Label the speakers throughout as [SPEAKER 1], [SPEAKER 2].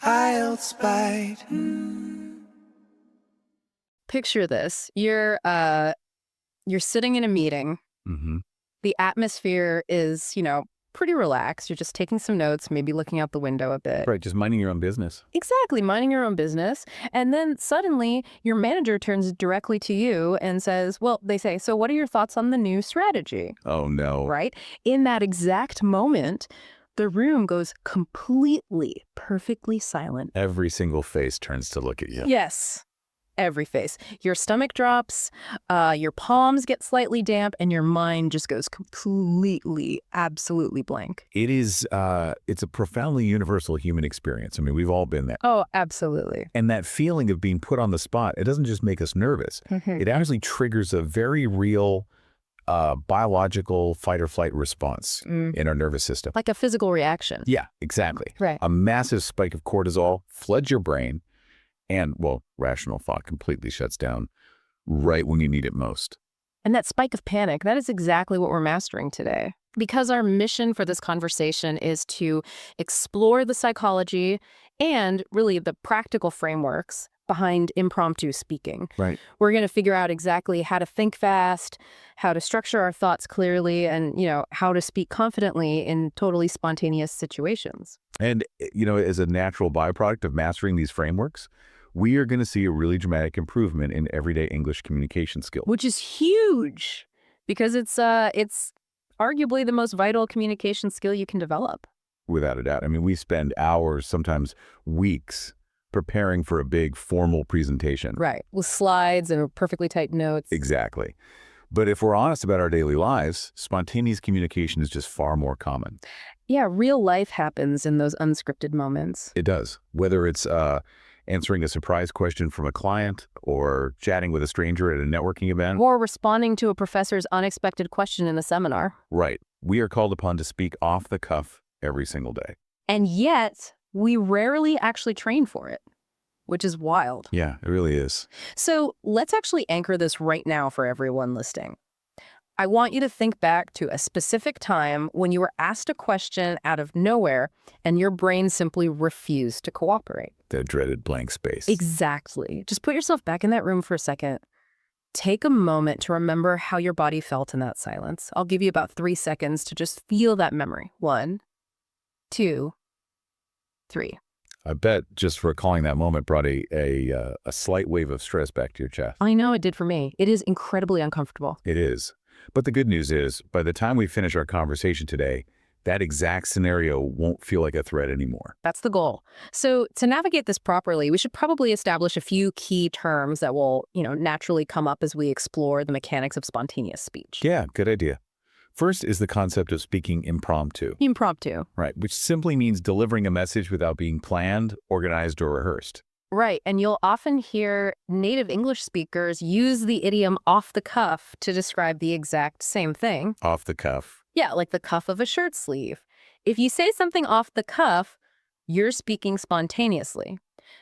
[SPEAKER 1] I'll spite.
[SPEAKER 2] Picture this. You're sitting in a meeting.
[SPEAKER 3] Mm-hmm.
[SPEAKER 2] The atmosphere is, pretty relaxed. You're just taking some notes, maybe looking out the window a bit.
[SPEAKER 3] Right, just minding your own business.
[SPEAKER 2] Exactly, minding your own business. And then suddenly your manager turns directly to you and says, they say, so what are your thoughts on the new strategy?
[SPEAKER 3] Oh, no.
[SPEAKER 2] Right? In that exact moment, the room goes completely, perfectly silent.
[SPEAKER 3] Every single face turns to look at you.
[SPEAKER 2] Yes. Every face. Your stomach drops, your palms get slightly damp, and your mind just goes completely, absolutely blank.
[SPEAKER 3] It's a profoundly universal human experience. I mean, we've all been there.
[SPEAKER 2] Oh, absolutely.
[SPEAKER 3] And that feeling of being put on the spot, it doesn't just make us nervous. It actually triggers a very real biological fight or flight response in our nervous system.
[SPEAKER 2] Like a physical reaction.
[SPEAKER 3] Yeah, exactly.
[SPEAKER 2] Right.
[SPEAKER 3] A massive spike of cortisol floods your brain, and, rational thought completely shuts down right when you need it most.
[SPEAKER 2] And that spike of panic, that is exactly what we're mastering today. Because our mission for this conversation is to explore the psychology and really the practical frameworks behind impromptu speaking.
[SPEAKER 3] Right.
[SPEAKER 2] We're going to figure out exactly how to think fast, how to structure our thoughts clearly, and, how to speak confidently in totally spontaneous situations.
[SPEAKER 3] And, as a natural byproduct of mastering these frameworks, we are going to see a really dramatic improvement in everyday English communication skills.
[SPEAKER 2] Which is huge because it's arguably the most vital communication skill you can develop.
[SPEAKER 3] Without a doubt. I mean, we spend hours, sometimes weeks, preparing for a big formal presentation.
[SPEAKER 2] Right, with slides and perfectly typed notes.
[SPEAKER 3] Exactly. But if we're honest about our daily lives, spontaneous communication is just far more common.
[SPEAKER 2] Yeah, real life happens in those unscripted moments.
[SPEAKER 3] It does. Whether it's answering a surprise question from a client or chatting with a stranger at a networking event.
[SPEAKER 2] Or responding to a professor's unexpected question in a seminar.
[SPEAKER 3] Right. We are called upon to speak off the cuff every single day.
[SPEAKER 2] And yet, we rarely actually train for it, which is wild.
[SPEAKER 3] Yeah, it really is.
[SPEAKER 2] So let's actually anchor this right now for everyone listening. I want you to think back to a specific time when you were asked a question out of nowhere and your brain simply refused to cooperate.
[SPEAKER 3] The dreaded blank space.
[SPEAKER 2] Exactly. Just put yourself back in that room for a second. Take a moment to remember how your body felt in that silence. I'll give you about 3 seconds to just feel that memory. 1, 2, 3.
[SPEAKER 3] I bet just recalling that moment brought a slight wave of stress back to your chest.
[SPEAKER 2] I know it did for me. It is incredibly uncomfortable.
[SPEAKER 3] It is. But the good news is, by the time we finish our conversation today, that exact scenario won't feel like a threat anymore.
[SPEAKER 2] That's the goal. So to navigate this properly, we should probably establish a few key terms that will, naturally come up as we explore the mechanics of spontaneous speech.
[SPEAKER 3] Yeah, good idea. First is the concept of speaking impromptu.
[SPEAKER 2] Impromptu.
[SPEAKER 3] Right, which simply means delivering a message without being planned, organized, or rehearsed.
[SPEAKER 2] Right, and you'll often hear native English speakers use the idiom off the cuff to describe the exact same thing.
[SPEAKER 3] Off the cuff.
[SPEAKER 2] Yeah, like the cuff of a shirt sleeve. If you say something off the cuff, you're speaking spontaneously.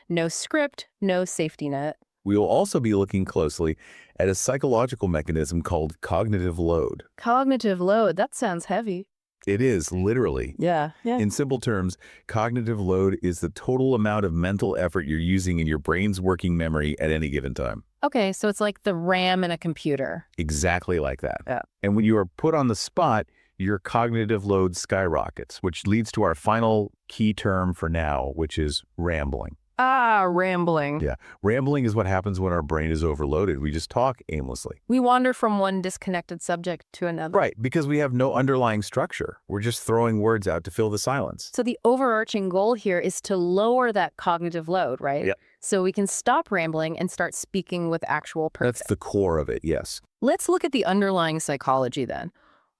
[SPEAKER 2] No script, no safety net.
[SPEAKER 3] We will also be looking closely at a psychological mechanism called cognitive load.
[SPEAKER 2] Cognitive load, that sounds heavy.
[SPEAKER 3] It is, literally.
[SPEAKER 2] Yeah.
[SPEAKER 3] In simple terms, cognitive load is the total amount of mental effort you're using in your brain's working memory at any given time.
[SPEAKER 2] Okay, so it's like the RAM in a computer.
[SPEAKER 3] Exactly like that.
[SPEAKER 2] Yeah.
[SPEAKER 3] And when you are put on the spot, your cognitive load skyrockets, which leads to our final key term for now, which is rambling.
[SPEAKER 2] Ah, rambling.
[SPEAKER 3] Yeah. Rambling is what happens when our brain is overloaded. We just talk aimlessly.
[SPEAKER 2] We wander from one disconnected subject to another.
[SPEAKER 3] Right, because we have no underlying structure. We're just throwing words out to fill the silence.
[SPEAKER 2] So the overarching goal here is to lower that cognitive load, right?
[SPEAKER 3] Yep.
[SPEAKER 2] So we can stop rambling and start speaking with actual purpose.
[SPEAKER 3] That's the core of it, yes.
[SPEAKER 2] Let's look at the underlying psychology then.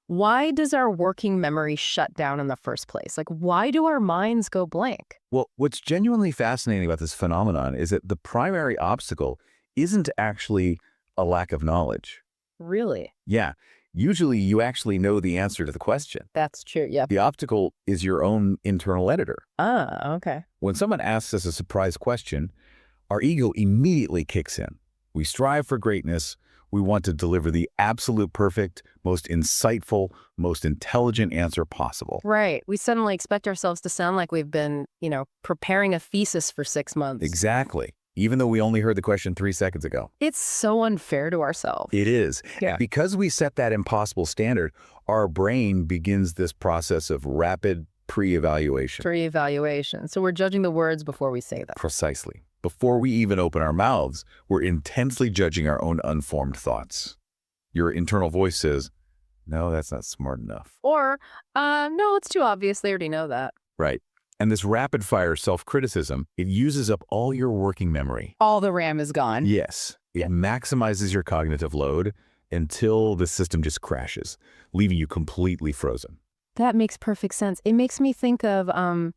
[SPEAKER 2] Why does our working memory shut down in the first place? Like, why do our minds go blank?
[SPEAKER 3] Well, what's genuinely fascinating about this phenomenon is that the primary obstacle isn't actually a lack of knowledge.
[SPEAKER 2] Really?
[SPEAKER 3] Yeah. Usually you actually know the answer to the question.
[SPEAKER 2] That's true, yep.
[SPEAKER 3] The obstacle is your own internal editor.
[SPEAKER 2] Ah, okay.
[SPEAKER 3] When someone asks us a surprise question, our ego immediately kicks in. We strive for greatness. We want to deliver the absolute perfect, most insightful, most intelligent answer possible.
[SPEAKER 2] Right. We suddenly expect ourselves to sound like we've been, preparing a thesis for 6 months.
[SPEAKER 3] Exactly. Even though we only heard the question 3 seconds ago.
[SPEAKER 2] It's so unfair to ourselves.
[SPEAKER 3] It is.
[SPEAKER 2] Yeah.
[SPEAKER 3] Because we set that impossible standard, our brain begins this process of rapid pre-evaluation.
[SPEAKER 2] Pre-evaluation. So we're judging the words before we say them.
[SPEAKER 3] Precisely. Before we even open our mouths, we're intensely judging our own unformed thoughts. Your internal voice says, no, that's not smart enough.
[SPEAKER 2] Or, no, it's too obvious. They already know that.
[SPEAKER 3] Right. And this rapid-fire self-criticism, it uses up all your working memory.
[SPEAKER 2] All the RAM is gone.
[SPEAKER 3] Yes. It maximizes your cognitive load until the system just crashes, leaving you completely frozen.
[SPEAKER 2] That makes perfect sense. It makes me think of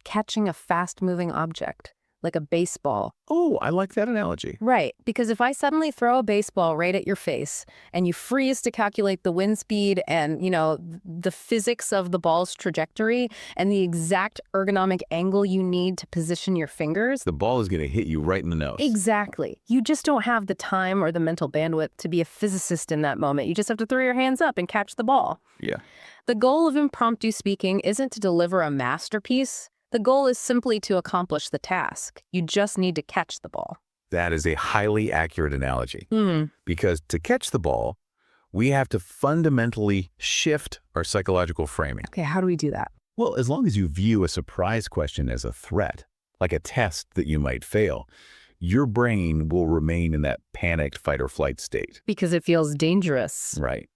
[SPEAKER 2] catching a fast-moving object, like a baseball.
[SPEAKER 3] Oh, I like that analogy.
[SPEAKER 2] Right, because if I suddenly throw a baseball right at your face and you freeze to calculate the wind speed and, the physics of the ball's trajectory and the exact ergonomic angle you need to position your fingers.
[SPEAKER 3] The ball is going to hit you right in the nose.
[SPEAKER 2] Exactly. You just don't have the time or the mental bandwidth to be a physicist in that moment. You just have to throw your hands up and catch the ball.
[SPEAKER 3] Yeah.
[SPEAKER 2] The goal of impromptu speaking isn't to deliver a masterpiece. The goal is simply to accomplish the task. You just need to catch the ball.
[SPEAKER 3] That is a highly accurate analogy. Because to catch the ball, we have to fundamentally shift our psychological framing.
[SPEAKER 2] Okay, how do we do that?
[SPEAKER 3] Well, as long as you view a surprise question as a threat, like a test that you might fail, your brain will remain in that panicked fight or flight state.
[SPEAKER 2] Because it feels dangerous.
[SPEAKER 3] Right.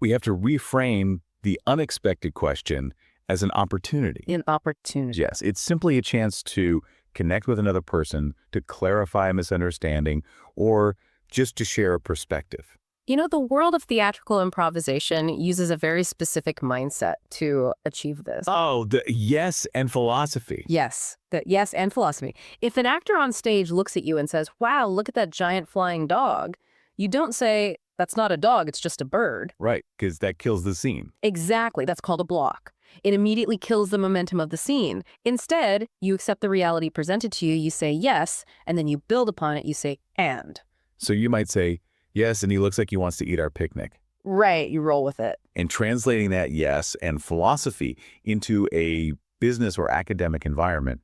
[SPEAKER 3] We have to reframe the unexpected question as an opportunity.
[SPEAKER 2] An opportunity.
[SPEAKER 3] Yes, it's simply a chance to connect with another person, to clarify a misunderstanding, or just to share a perspective.
[SPEAKER 2] The world of theatrical improvisation uses a very specific mindset to achieve this.
[SPEAKER 3] Oh, the yes and philosophy.
[SPEAKER 2] Yes, yes and philosophy. If an actor on stage looks at you and says, wow, look at that giant flying dog, you don't say, that's not a dog, it's just a bird.
[SPEAKER 3] Right, because that kills the scene.
[SPEAKER 2] Exactly, that's called a block. It immediately kills the momentum of the scene. Instead, you accept the reality presented to you, you say yes, and then you build upon it, you say and.
[SPEAKER 3] So you might say, yes, and he looks like he wants to eat our picnic.
[SPEAKER 2] Right, you roll with it.
[SPEAKER 3] And translating that yes and philosophy into a business or academic environment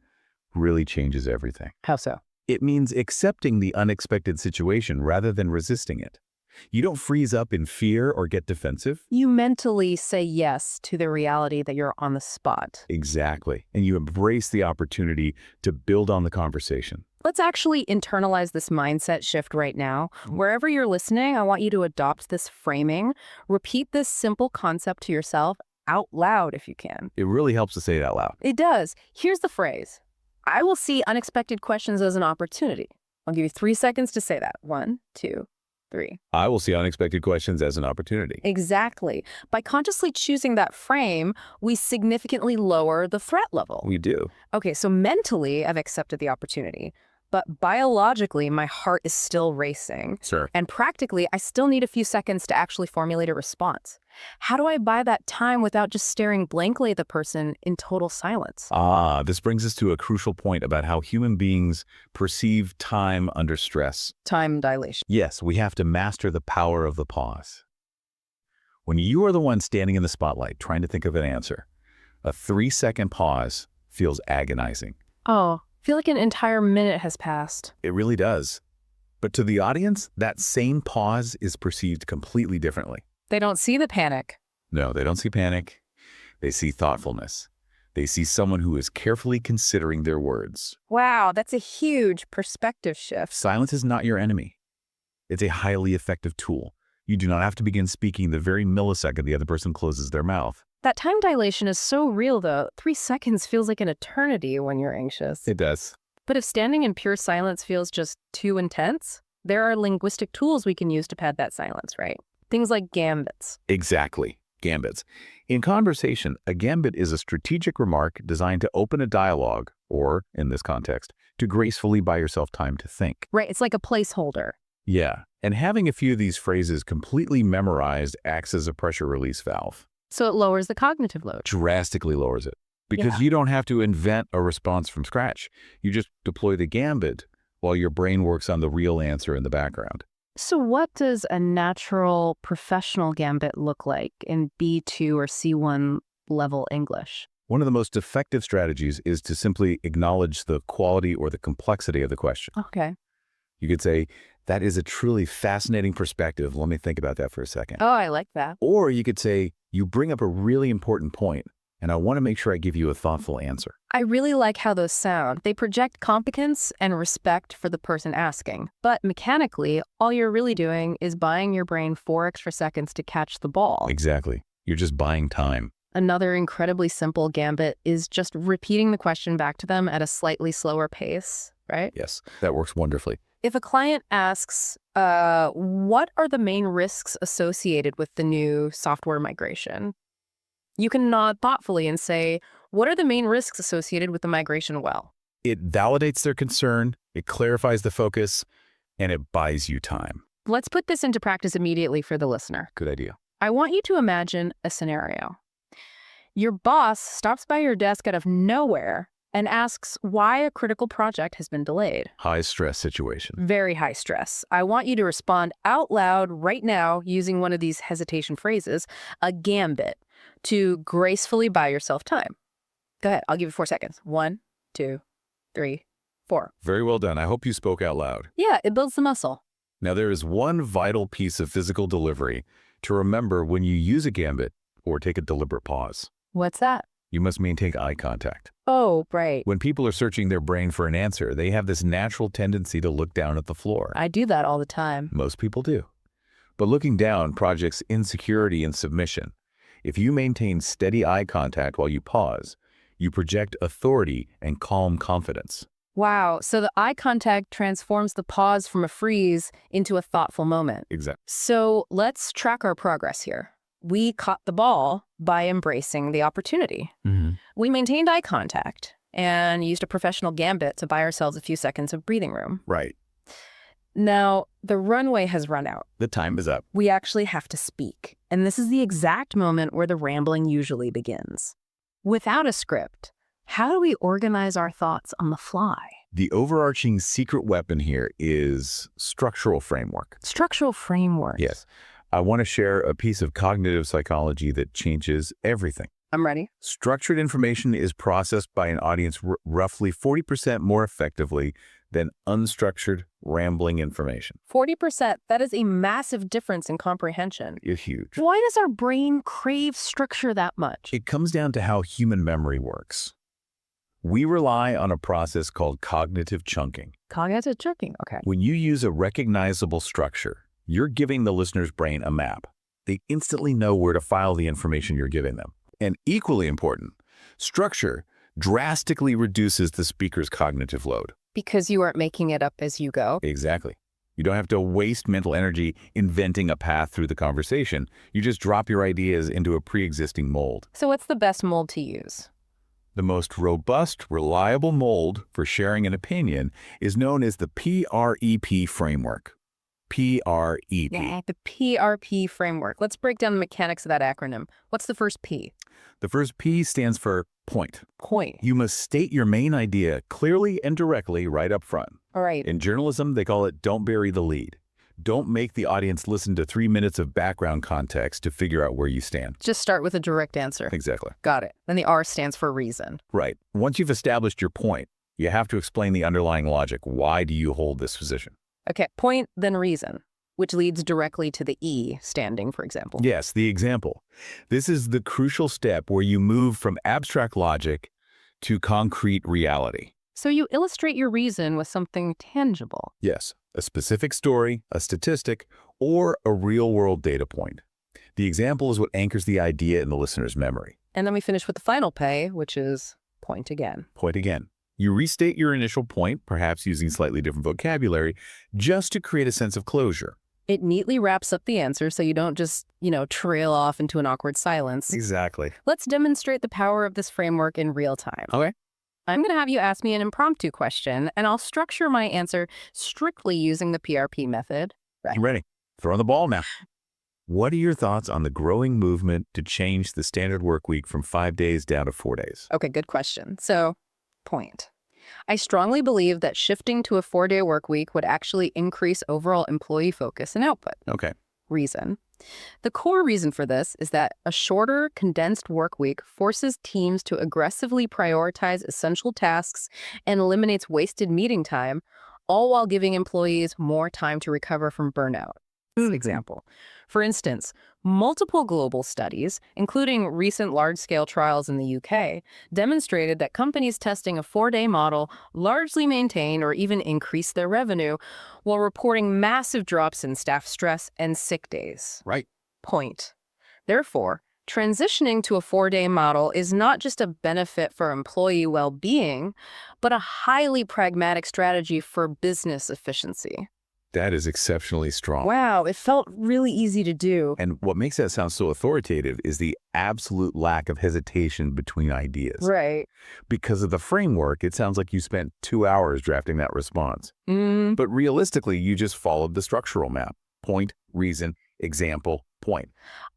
[SPEAKER 3] really changes everything.
[SPEAKER 2] How so?
[SPEAKER 3] It means accepting the unexpected situation rather than resisting it. You don't freeze up in fear or get defensive.
[SPEAKER 2] You mentally say yes to the reality that you're on the spot.
[SPEAKER 3] Exactly. And you embrace the opportunity to build on the conversation.
[SPEAKER 2] Let's actually internalize this mindset shift right now. Wherever you're listening, I want you to adopt this framing. Repeat this simple concept to yourself out loud if you can.
[SPEAKER 3] It really helps to say it out loud.
[SPEAKER 2] It does. Here's the phrase. I will see unexpected questions as an opportunity. I'll give you 3 seconds to say that. 1, 2, 3.
[SPEAKER 3] I will see unexpected questions as an opportunity.
[SPEAKER 2] Exactly. By consciously choosing that frame, we significantly lower the threat level.
[SPEAKER 3] We do.
[SPEAKER 2] Okay, so mentally, I've accepted the opportunity. But biologically, my heart is still racing.
[SPEAKER 3] Sure.
[SPEAKER 2] And practically, I still need a few seconds to actually formulate a response. How do I buy that time without just staring blankly at the person in total silence?
[SPEAKER 3] This brings us to a crucial point about how human beings perceive time under stress.
[SPEAKER 2] Time dilation.
[SPEAKER 3] Yes, we have to master the power of the pause. When you are the one standing in the spotlight trying to think of an answer, a 3-second pause feels agonizing.
[SPEAKER 2] Oh, I feel like an entire minute has passed.
[SPEAKER 3] It really does. But to the audience, that same pause is perceived completely differently.
[SPEAKER 2] They don't see the panic.
[SPEAKER 3] No, they don't see panic. They see thoughtfulness. They see someone who is carefully considering their words.
[SPEAKER 2] Wow, that's a huge perspective shift.
[SPEAKER 3] Silence is not your enemy. It's a highly effective tool. You do not have to begin speaking the very millisecond the other person closes their mouth.
[SPEAKER 2] That time dilation is so real, though. 3 seconds feels like an eternity when you're anxious.
[SPEAKER 3] It does.
[SPEAKER 2] But if standing in pure silence feels just too intense, there are linguistic tools we can use to pad that silence, right? Things like gambits.
[SPEAKER 3] Exactly. Gambits. In conversation, a gambit is a strategic remark designed to open a dialogue, or, in this context, to gracefully buy yourself time to think.
[SPEAKER 2] Right, it's like a placeholder.
[SPEAKER 3] Yeah, and having a few of these phrases completely memorized acts as a pressure release valve.
[SPEAKER 2] So it lowers the cognitive load.
[SPEAKER 3] Drastically lowers it. Because you don't have to invent a response from scratch. You just deploy the gambit while your brain works on the real answer in the background.
[SPEAKER 2] So what does a natural professional gambit look like in B2 or C1 level English?
[SPEAKER 3] One of the most effective strategies is to simply acknowledge the quality or the complexity of the question.
[SPEAKER 2] Okay.
[SPEAKER 3] You could say, that is a truly fascinating perspective. Let me think about that for a second.
[SPEAKER 2] Oh, I like that.
[SPEAKER 3] Or you could say, you bring up a really important point, and I want to make sure I give you a thoughtful answer.
[SPEAKER 2] I really like how those sound. They project competence and respect for the person asking. But mechanically, all you're really doing is buying your brain 4 extra seconds to catch the ball.
[SPEAKER 3] Exactly. You're just buying time.
[SPEAKER 2] Another incredibly simple gambit is just repeating the question back to them at a slightly slower pace, right?
[SPEAKER 3] Yes, that works wonderfully.
[SPEAKER 2] If a client asks, what are the main risks associated with the new software migration? You can nod thoughtfully and say, what are the main risks associated with the migration? Well,
[SPEAKER 3] It validates their concern, it clarifies the focus, and it buys you time.
[SPEAKER 2] let's put this into practice immediately for the listener.
[SPEAKER 3] Good idea.
[SPEAKER 2] I want you to imagine a scenario. Your boss stops by your desk out of nowhere and asks why a critical project has been delayed.
[SPEAKER 3] High stress situation.
[SPEAKER 2] Very high stress. I want you to respond out loud right now using one of these hesitation phrases, a gambit, to gracefully buy yourself time. Go ahead. I'll give you 4 seconds. 1, 2, 3, 4.
[SPEAKER 3] Very well done. I hope you spoke out loud.
[SPEAKER 2] Yeah, it builds the muscle.
[SPEAKER 3] Now, there is one vital piece of physical delivery to remember when you use a gambit or take a deliberate pause.
[SPEAKER 2] What's that?
[SPEAKER 3] You must maintain eye contact.
[SPEAKER 2] Oh, right.
[SPEAKER 3] When people are searching their brain for an answer, they have this natural tendency to look down at the floor.
[SPEAKER 2] I do that all the time.
[SPEAKER 3] Most people do. But looking down projects insecurity and submission. If you maintain steady eye contact while you pause, you project authority and calm confidence.
[SPEAKER 2] Wow. So the eye contact transforms the pause from a freeze into a thoughtful moment.
[SPEAKER 3] Exactly.
[SPEAKER 2] So let's track our progress here. We caught the ball by embracing the opportunity. We maintained eye contact and used a professional gambit to buy ourselves a few seconds of breathing room.
[SPEAKER 3] Right.
[SPEAKER 2] Now, the runway has run out.
[SPEAKER 3] The time is up.
[SPEAKER 2] We actually have to speak. And this is the exact moment where the rambling usually begins. Without a script, how do we organize our thoughts on the fly?
[SPEAKER 3] The overarching secret weapon here is structural framework.
[SPEAKER 2] Structural framework.
[SPEAKER 3] Yes. I want to share a piece of cognitive psychology that changes everything.
[SPEAKER 2] I'm ready.
[SPEAKER 3] Structured information is processed by an audience roughly 40% more effectively than unstructured, rambling information.
[SPEAKER 2] 40%, that is a massive difference in comprehension.
[SPEAKER 3] It's huge.
[SPEAKER 2] Why does our brain crave structure that much?
[SPEAKER 3] It comes down to how human memory works. We rely on a process called cognitive chunking.
[SPEAKER 2] Cognitive chunking, okay.
[SPEAKER 3] When you use a recognizable structure, you're giving the listener's brain a map. They instantly know where to file the information you're giving them. And equally important, structure drastically reduces the speaker's cognitive load.
[SPEAKER 2] Because you aren't making it up as you go.
[SPEAKER 3] Exactly. You don't have to waste mental energy inventing a path through the conversation. You just drop your ideas into a pre-existing mold.
[SPEAKER 2] So what's the best mold to use?
[SPEAKER 3] The most robust, reliable mold for sharing an opinion is known as the PREP framework. PREP.
[SPEAKER 2] Yeah, the PRP framework. Let's break down the mechanics of that acronym. What's the first P?
[SPEAKER 3] The first P stands for point.
[SPEAKER 2] Point.
[SPEAKER 3] You must state your main idea clearly and directly right up front.
[SPEAKER 2] All right.
[SPEAKER 3] In journalism, they call it don't bury the lead. Don't make the audience listen to 3 minutes of background context to figure out where you stand.
[SPEAKER 2] Just start with a direct answer.
[SPEAKER 3] Exactly.
[SPEAKER 2] Got it. Then the R stands for reason.
[SPEAKER 3] Right. Once you've established your point, you have to explain the underlying logic. Why do you hold this position?
[SPEAKER 2] Okay, point, then reason, which leads directly to the E standing, for example.
[SPEAKER 3] Yes, the example. This is the crucial step where you move from abstract logic to concrete reality.
[SPEAKER 2] So you illustrate your reason with something tangible.
[SPEAKER 3] Yes, a specific story, a statistic, or a real-world data point. The example is what anchors the idea in the listener's memory.
[SPEAKER 2] And then we finish with the final pay, which is point again.
[SPEAKER 3] Point again. You restate your initial point, perhaps using slightly different vocabulary, just to create a sense of closure.
[SPEAKER 2] It neatly wraps up the answer so you don't just, trail off into an awkward silence.
[SPEAKER 3] Exactly.
[SPEAKER 2] Let's demonstrate the power of this framework in real time.
[SPEAKER 3] Okay.
[SPEAKER 2] I'm going to have you ask me an impromptu question, and I'll structure my answer strictly using the PRP method.
[SPEAKER 3] I'm ready. Throwing the ball now. What are your thoughts on the growing movement to change the standard work week from 5 days down to 4 days?
[SPEAKER 2] Okay, good question. So, point. I strongly believe that shifting to a 4-day work week would actually increase overall employee focus and output.
[SPEAKER 3] Okay.
[SPEAKER 2] Reason. The core reason for this is that a shorter, condensed work week forces teams to aggressively prioritize essential tasks and eliminates wasted meeting time, all while giving employees more time to recover from burnout. Example. For instance, multiple global studies, including recent large-scale trials in the UK, demonstrated that companies testing a 4-day model largely maintain or even increase their revenue while reporting massive drops in staff stress and sick days.
[SPEAKER 3] Right.
[SPEAKER 2] Point. Therefore, transitioning to a 4-day model is not just a benefit for employee well-being, but a highly pragmatic strategy for business efficiency.
[SPEAKER 3] That is exceptionally strong.
[SPEAKER 2] Wow, it felt really easy to do.
[SPEAKER 3] And what makes that sound so authoritative is the absolute lack of hesitation between ideas.
[SPEAKER 2] Right.
[SPEAKER 3] Because of the framework, it sounds like you spent 2 hours drafting that response. But realistically, you just followed the structural map. Point, reason, example, point.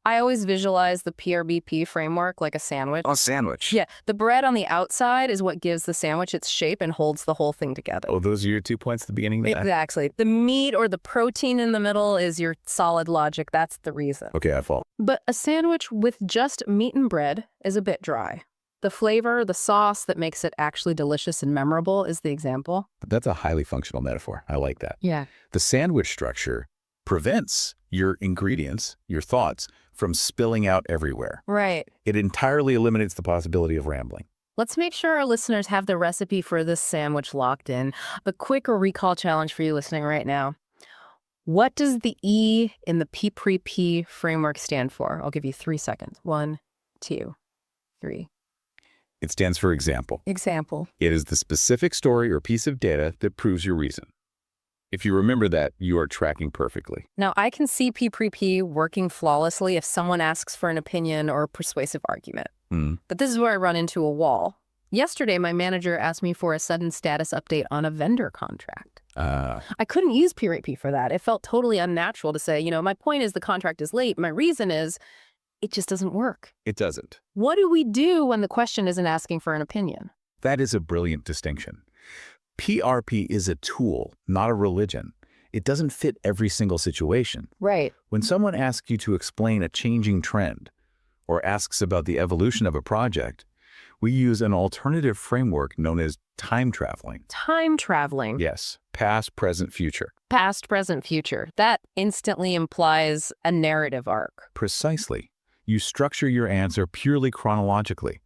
[SPEAKER 2] I always visualize the PRBP framework like a sandwich.
[SPEAKER 3] A sandwich.
[SPEAKER 2] Yeah, the bread on the outside is what gives the sandwich its shape and holds the whole thing together.
[SPEAKER 3] Oh, those are your 2 points at the beginning?
[SPEAKER 2] Exactly. The meat or the protein in the middle is your solid logic. That's the reason.
[SPEAKER 3] Okay, I follow.
[SPEAKER 2] But a sandwich with just meat and bread is a bit dry. The flavor, the sauce that makes it actually delicious and memorable is the example.
[SPEAKER 3] That's a highly functional metaphor. I like that.
[SPEAKER 2] Yeah.
[SPEAKER 3] The sandwich structure prevents your ingredients, your thoughts, from spilling out everywhere.
[SPEAKER 2] Right.
[SPEAKER 3] It entirely eliminates the possibility of rambling.
[SPEAKER 2] Let's make sure our listeners have the recipe for this sandwich locked in. The quick recall challenge for you listening right now. What does the E in the PPP framework stand for? I'll give you 3 seconds. 1, 2, 3.
[SPEAKER 3] It stands for example.
[SPEAKER 2] Example.
[SPEAKER 3] It is the specific story or piece of data that proves your reason. If you remember that, you are tracking perfectly.
[SPEAKER 2] Now, I can see PPP working flawlessly if someone asks for an opinion or a persuasive argument. But this is where I run into a wall. Yesterday, my manager asked me for a sudden status update on a vendor contract. I couldn't use PRP for that. It felt totally unnatural to say, my point is the contract is late. My reason is it just doesn't work.
[SPEAKER 3] It doesn't.
[SPEAKER 2] What do we do when the question isn't asking for an opinion?
[SPEAKER 3] That is a brilliant distinction. PRP is a tool, not a religion. It doesn't fit every single situation.
[SPEAKER 2] Right.
[SPEAKER 3] When someone asks you to explain a changing trend or asks about the evolution of a project, we use an alternative framework known as time traveling.
[SPEAKER 2] Time traveling.
[SPEAKER 3] Yes, past, present, future.
[SPEAKER 2] Past, present, future. That instantly implies a narrative arc.
[SPEAKER 3] Precisely. You structure your answer purely chronologically.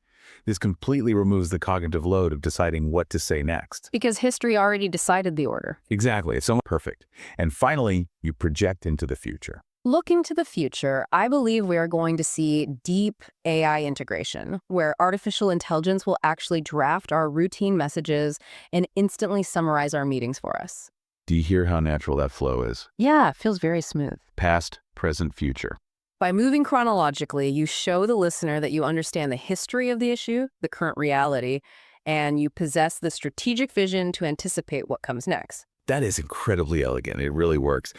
[SPEAKER 3] This completely removes the cognitive load of deciding what to say next.
[SPEAKER 2] Because history already decided the order.
[SPEAKER 3] Exactly. It's almost perfect. And finally, you project into the future.
[SPEAKER 2] Looking to the future, I believe we are going to see deep AI integration, where artificial intelligence will actually draft our routine messages and instantly summarize our meetings for us.
[SPEAKER 3] Do you hear how natural that flow is?
[SPEAKER 2] Yeah, it feels very smooth.
[SPEAKER 3] Past, present, future.
[SPEAKER 2] By moving chronologically, you show the listener that you understand the history of the issue, the current reality, and you possess the strategic vision to anticipate what comes next.
[SPEAKER 3] That is incredibly elegant. It really works.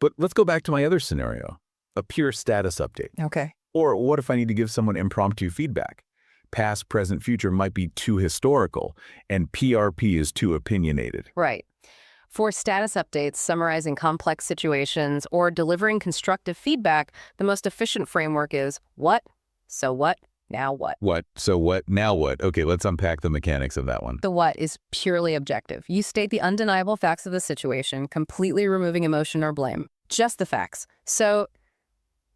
[SPEAKER 3] But let's go back to my other scenario, a pure status update.
[SPEAKER 2] Okay.
[SPEAKER 3] Or what if I need to give someone impromptu feedback? Past, present, future might be too historical, and PRP is too opinionated.
[SPEAKER 2] Right. For status updates, summarizing complex situations, or delivering constructive feedback, the most efficient framework is what, so what, now what.
[SPEAKER 3] What, so what, now what? Okay, let's unpack the mechanics of that one.
[SPEAKER 2] The what is purely objective. You state the undeniable facts of the situation, completely removing emotion or blame. Just the facts. So,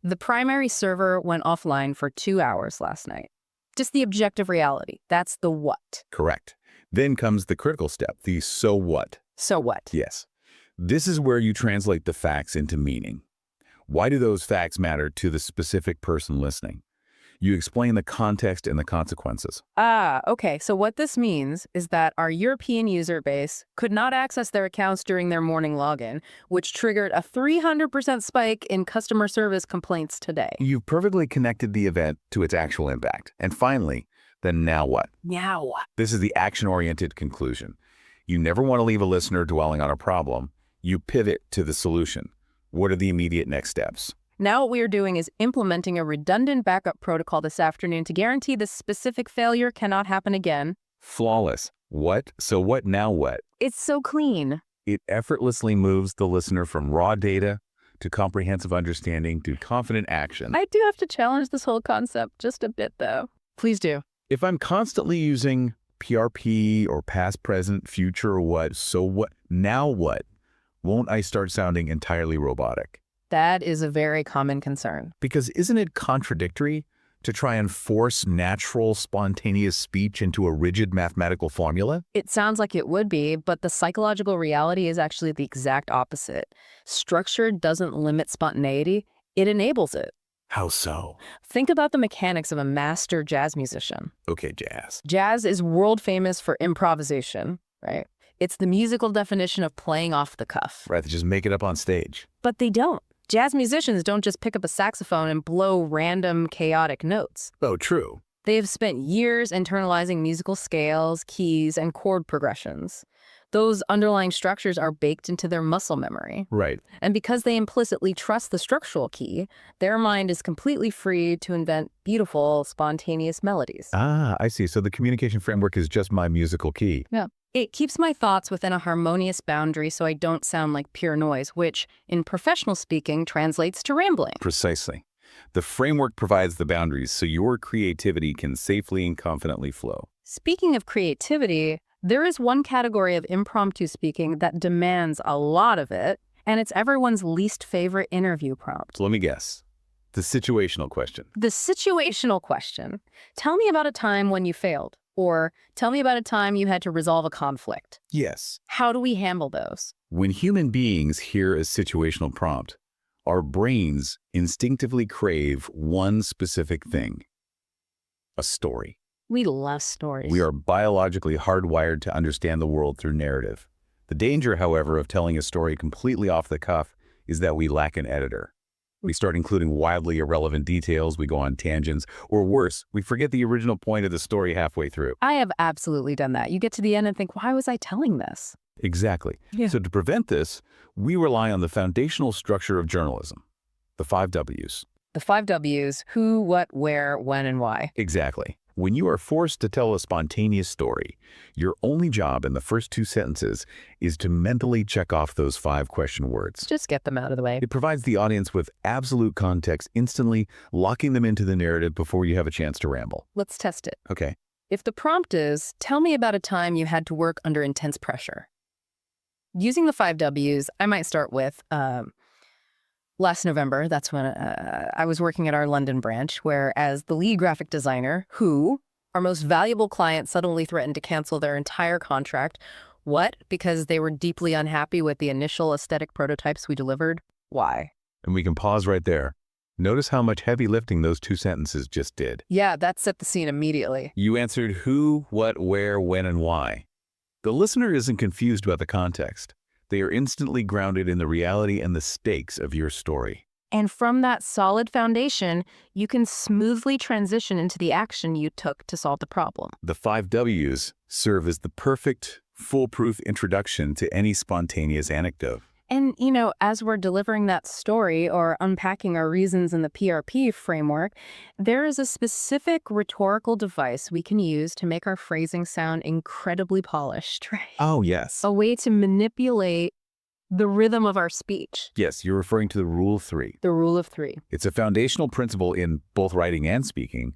[SPEAKER 2] the primary server went offline for 2 hours last night. Just the objective reality. That's the what.
[SPEAKER 3] Correct. Then comes the critical step, the so what.
[SPEAKER 2] So what?
[SPEAKER 3] Yes. This is where you translate the facts into meaning. Why do those facts matter to the specific person listening? You explain the context and the consequences.
[SPEAKER 2] Okay. So what this means is that our European user base could not access their accounts during their morning login, which triggered a 300% spike in customer service complaints today.
[SPEAKER 3] You've perfectly connected the event to its actual impact. And finally, then now what?
[SPEAKER 2] Now what?
[SPEAKER 3] This is the action-oriented conclusion. You never want to leave a listener dwelling on a problem. You pivot to the solution. What are the immediate next steps?
[SPEAKER 2] Now what we are doing is implementing a redundant backup protocol this afternoon to guarantee this specific failure cannot happen again.
[SPEAKER 3] Flawless. What? So what now what?
[SPEAKER 2] It's so clean.
[SPEAKER 3] It effortlessly moves the listener from raw data to comprehensive understanding to confident action.
[SPEAKER 2] I do have to challenge this whole concept just a bit, though. Please do.
[SPEAKER 3] If I'm constantly using PRP or past, present, future, or what, so what, now what, won't I start sounding entirely robotic?
[SPEAKER 2] That is a very common concern.
[SPEAKER 3] Because isn't it contradictory to try and force natural, spontaneous speech into a rigid mathematical formula?
[SPEAKER 2] It sounds like it would be, but the psychological reality is actually the exact opposite. Structure doesn't limit spontaneity, it enables it.
[SPEAKER 3] How so?
[SPEAKER 2] Think about the mechanics of a master jazz musician.
[SPEAKER 3] Okay, jazz.
[SPEAKER 2] Jazz is world famous for improvisation, right? It's the musical definition of playing off the cuff.
[SPEAKER 3] Right, they just make it up on stage.
[SPEAKER 2] But they don't. Jazz musicians don't just pick up a saxophone and blow random, chaotic notes.
[SPEAKER 3] Oh, true.
[SPEAKER 2] They have spent years internalizing musical scales, keys, and chord progressions. Those underlying structures are baked into their muscle memory.
[SPEAKER 3] Right.
[SPEAKER 2] And because they implicitly trust the structural key, their mind is completely free to invent beautiful, spontaneous melodies.
[SPEAKER 3] Ah, I see. So the communication framework is just my musical key.
[SPEAKER 2] Yeah. It keeps my thoughts within a harmonious boundary so I don't sound like pure noise, which, in professional speaking, translates to rambling.
[SPEAKER 3] Precisely. The framework provides the boundaries so your creativity can safely and confidently flow.
[SPEAKER 2] Speaking of creativity, there is one category of impromptu speaking that demands a lot of it, and it's everyone's least favorite interview prompt.
[SPEAKER 3] So let me guess. The situational question.
[SPEAKER 2] The situational question. Tell me about a time when you failed. Or tell me about a time you had to resolve a conflict.
[SPEAKER 3] Yes.
[SPEAKER 2] How do we handle those?
[SPEAKER 3] When human beings hear a situational prompt, our brains instinctively crave one specific thing: a story.
[SPEAKER 2] We love stories.
[SPEAKER 3] We are biologically hardwired to understand the world through narrative. The danger, however, of telling a story completely off the cuff is that we lack an editor. We start including wildly irrelevant details, we go on tangents, or worse, we forget the original point of the story halfway through.
[SPEAKER 2] I have absolutely done that. You get to the end and think, why was I telling this?
[SPEAKER 3] Exactly.
[SPEAKER 2] Yeah.
[SPEAKER 3] So to prevent this, we rely on the foundational structure of journalism, the 5 Ws.
[SPEAKER 2] The 5 Ws: who, what, where, when, and why.
[SPEAKER 3] Exactly. When you are forced to tell a spontaneous story, your only job in the first 2 sentences is to mentally check off those 5 question words.
[SPEAKER 2] Just get them out of the way.
[SPEAKER 3] It provides the audience with absolute context instantly, locking them into the narrative before you have a chance to ramble.
[SPEAKER 2] Let's test it.
[SPEAKER 3] Okay.
[SPEAKER 2] If the prompt is, tell me about a time you had to work under intense pressure. Using the 5 Ws, I might start with, last November, that's when I was working at our London branch, where as the lead graphic designer, our most valuable client, suddenly threatened to cancel their entire contract. What? Because they were deeply unhappy with the initial aesthetic prototypes we delivered? Why?
[SPEAKER 3] And we can pause right there. Notice how much heavy lifting those 2 sentences just did.
[SPEAKER 2] Yeah, that set the scene immediately.
[SPEAKER 3] You answered who, what, where, when, and why. The listener isn't confused about the context. They are instantly grounded in the reality and the stakes of your story.
[SPEAKER 2] And from that solid foundation, you can smoothly transition into the action you took to solve the problem.
[SPEAKER 3] The 5 Ws serve as the perfect, foolproof introduction to any spontaneous anecdote.
[SPEAKER 2] And, as we're delivering that story or unpacking our reasons in the PRP framework, there is a specific rhetorical device we can use to make our phrasing sound incredibly polished, right?
[SPEAKER 3] Oh, yes.
[SPEAKER 2] A way to manipulate the rhythm of our speech.
[SPEAKER 3] Yes, you're referring to the Rule of 3.
[SPEAKER 2] The rule of 3.
[SPEAKER 3] It's a foundational principle in both writing and speaking,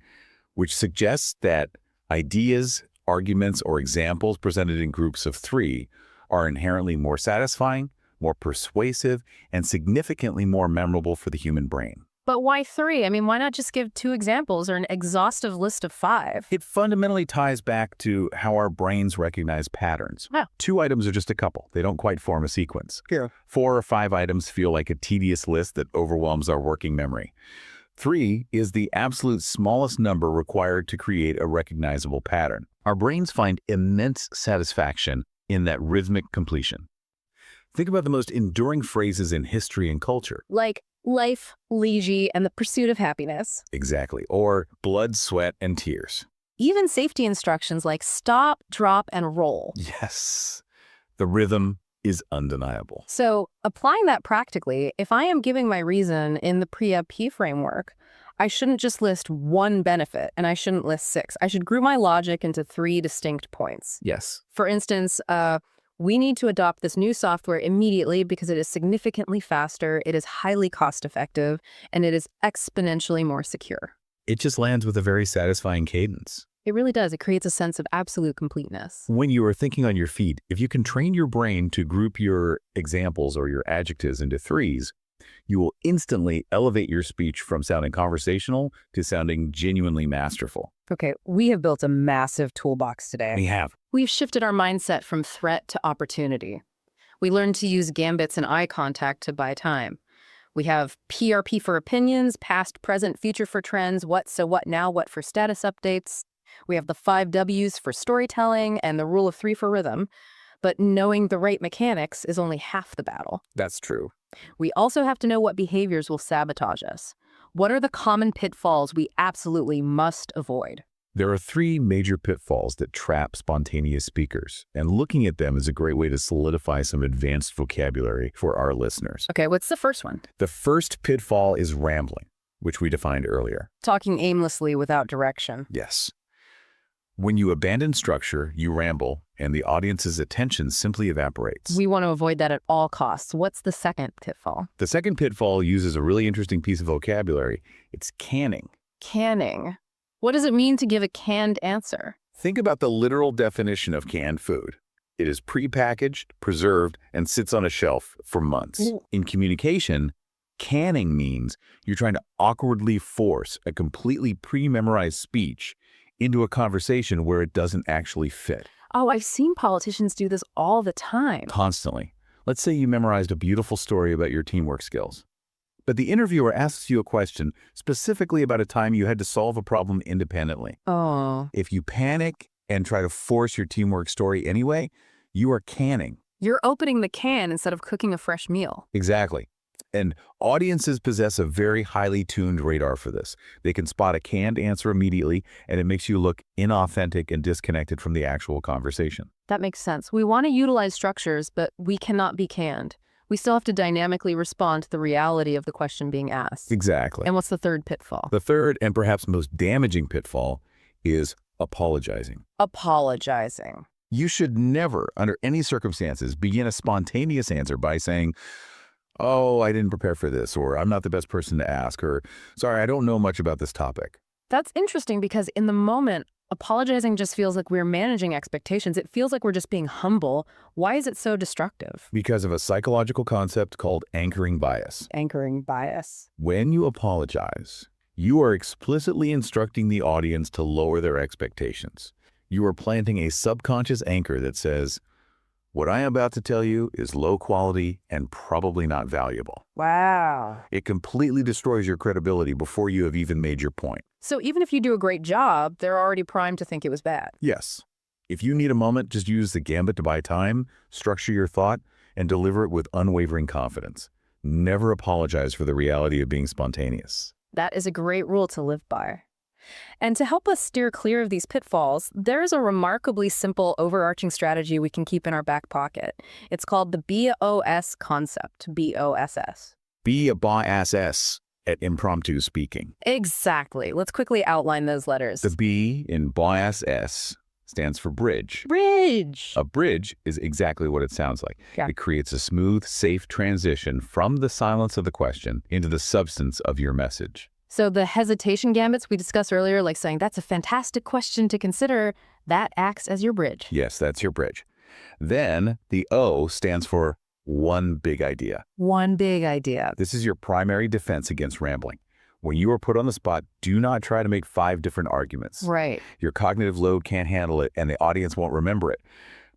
[SPEAKER 3] which suggests that ideas, arguments, or examples presented in groups of 3 are inherently more satisfying, more persuasive, and significantly more memorable for the human brain.
[SPEAKER 2] But why 3? I mean, why not just give 2 examples or an exhaustive list of 5?
[SPEAKER 3] It fundamentally ties back to how our brains recognize patterns.
[SPEAKER 2] Oh.
[SPEAKER 3] 2 items are just a couple. They don't quite form a sequence.
[SPEAKER 2] Yeah.
[SPEAKER 3] 4 or 5 items feel like a tedious list that overwhelms our working memory. 3 is the absolute smallest number required to create a recognizable pattern. Our brains find immense satisfaction in that rhythmic completion. Think about the most enduring phrases in history and culture.
[SPEAKER 2] Like life, liege, and the pursuit of happiness.
[SPEAKER 3] Exactly. Or blood, sweat, and tears.
[SPEAKER 2] Even safety instructions like stop, drop, and roll.
[SPEAKER 3] Yes. The rhythm is undeniable.
[SPEAKER 2] So applying that practically, if I am giving my reason in the PRP framework, I shouldn't just list one benefit and I shouldn't list 6. I should group my logic into 3 distinct points.
[SPEAKER 3] Yes.
[SPEAKER 2] For instance, we need to adopt this new software immediately because it is significantly faster, it is highly cost-effective, and it is exponentially more secure.
[SPEAKER 3] It just lands with a very satisfying cadence.
[SPEAKER 2] It really does. It creates a sense of absolute completeness.
[SPEAKER 3] When you are thinking on your feet, if you can train your brain to group your examples or your adjectives into 3s, you will instantly elevate your speech from sounding conversational to sounding genuinely masterful.
[SPEAKER 2] Okay, we have built a massive toolbox today.
[SPEAKER 3] We have.
[SPEAKER 2] We've shifted our mindset from threat to opportunity. We learned to use gambits and eye contact to buy time. We have PRP for opinions, past, present, future for trends, what, so what now, what for status updates. We have the 5 W's for storytelling and the rule of 3 for rhythm. But knowing the right mechanics is only half the battle.
[SPEAKER 3] That's true.
[SPEAKER 2] We also have to know what behaviors will sabotage us. What are the common pitfalls we absolutely must avoid?
[SPEAKER 3] There are 3 major pitfalls that trap spontaneous speakers, and looking at them is a great way to solidify some advanced vocabulary for our listeners.
[SPEAKER 2] Okay, what's the first one?
[SPEAKER 3] The first pitfall is rambling, which we defined earlier.
[SPEAKER 2] Talking aimlessly without direction.
[SPEAKER 3] Yes. When you abandon structure, you ramble, and the audience's attention simply evaporates.
[SPEAKER 2] We want to avoid that at all costs. What's the second pitfall?
[SPEAKER 3] The second pitfall uses a really interesting piece of vocabulary. It's canning.
[SPEAKER 2] Canning. What does it mean to give a canned answer?
[SPEAKER 3] Think about the literal definition of canned food. It is prepackaged, preserved, and sits on a shelf for months. In communication, canning means you're trying to awkwardly force a completely pre-memorized speech into a conversation where it doesn't actually fit.
[SPEAKER 2] Oh, I've seen politicians do this all the time.
[SPEAKER 3] Constantly. Let's say you memorized a beautiful story about your teamwork skills. But the interviewer asks you a question specifically about a time you had to solve a problem independently.
[SPEAKER 2] Oh.
[SPEAKER 3] If you panic and try to force your teamwork story anyway, you are canning.
[SPEAKER 2] You're opening the can instead of cooking a fresh meal.
[SPEAKER 3] Exactly. And audiences possess a very highly tuned radar for this. They can spot a canned answer immediately, and it makes you look inauthentic and disconnected from the actual conversation.
[SPEAKER 2] That makes sense. We want to utilize structures, but we cannot be canned. We still have to dynamically respond to the reality of the question being asked.
[SPEAKER 3] Exactly.
[SPEAKER 2] And what's the third pitfall?
[SPEAKER 3] The third and perhaps most damaging pitfall is apologizing.
[SPEAKER 2] Apologizing.
[SPEAKER 3] You should never, under any circumstances, begin a spontaneous answer by saying, "Oh, I didn't prepare for this," or "I'm not the best person to ask," or "Sorry, I don't know much about this topic."
[SPEAKER 2] That's interesting because in the moment, apologizing just feels like we're managing expectations. It feels like we're just being humble. Why is it so destructive?
[SPEAKER 3] Because of a psychological concept called anchoring bias.
[SPEAKER 2] Anchoring bias.
[SPEAKER 3] When you apologize, you are explicitly instructing the audience to lower their expectations. You are planting a subconscious anchor that says, "What I am about to tell you is low quality and probably not valuable."
[SPEAKER 2] Wow.
[SPEAKER 3] It completely destroys your credibility before you have even made your point.
[SPEAKER 2] So even if you do a great job, they're already primed to think it was bad.
[SPEAKER 3] Yes. If you need a moment, just use the gambit to buy time, structure your thought, and deliver it with unwavering confidence. Never apologize for the reality of being spontaneous.
[SPEAKER 2] That is a great rule to live by. And to help us steer clear of these pitfalls, there is a remarkably simple overarching strategy we can keep in our back pocket. It's called the BOS concept, B-O-S-S.
[SPEAKER 3] Be a boss at impromptu speaking.
[SPEAKER 2] Exactly. Let's quickly outline those letters.
[SPEAKER 3] The B in boss stands for bridge.
[SPEAKER 2] Bridge.
[SPEAKER 3] A bridge is exactly what it sounds like.
[SPEAKER 2] Yeah.
[SPEAKER 3] It creates a smooth, safe transition from the silence of the question into the substance of your message.
[SPEAKER 2] So the hesitation gambits we discussed earlier, like saying, "That's a fantastic question to consider," that acts as your bridge.
[SPEAKER 3] Yes, that's your bridge. Then the O stands for one big idea.
[SPEAKER 2] One big idea.
[SPEAKER 3] This is your primary defense against rambling. When you are put on the spot, do not try to make 5 different arguments.
[SPEAKER 2] Right.
[SPEAKER 3] Your cognitive load can't handle it, and the audience won't remember it.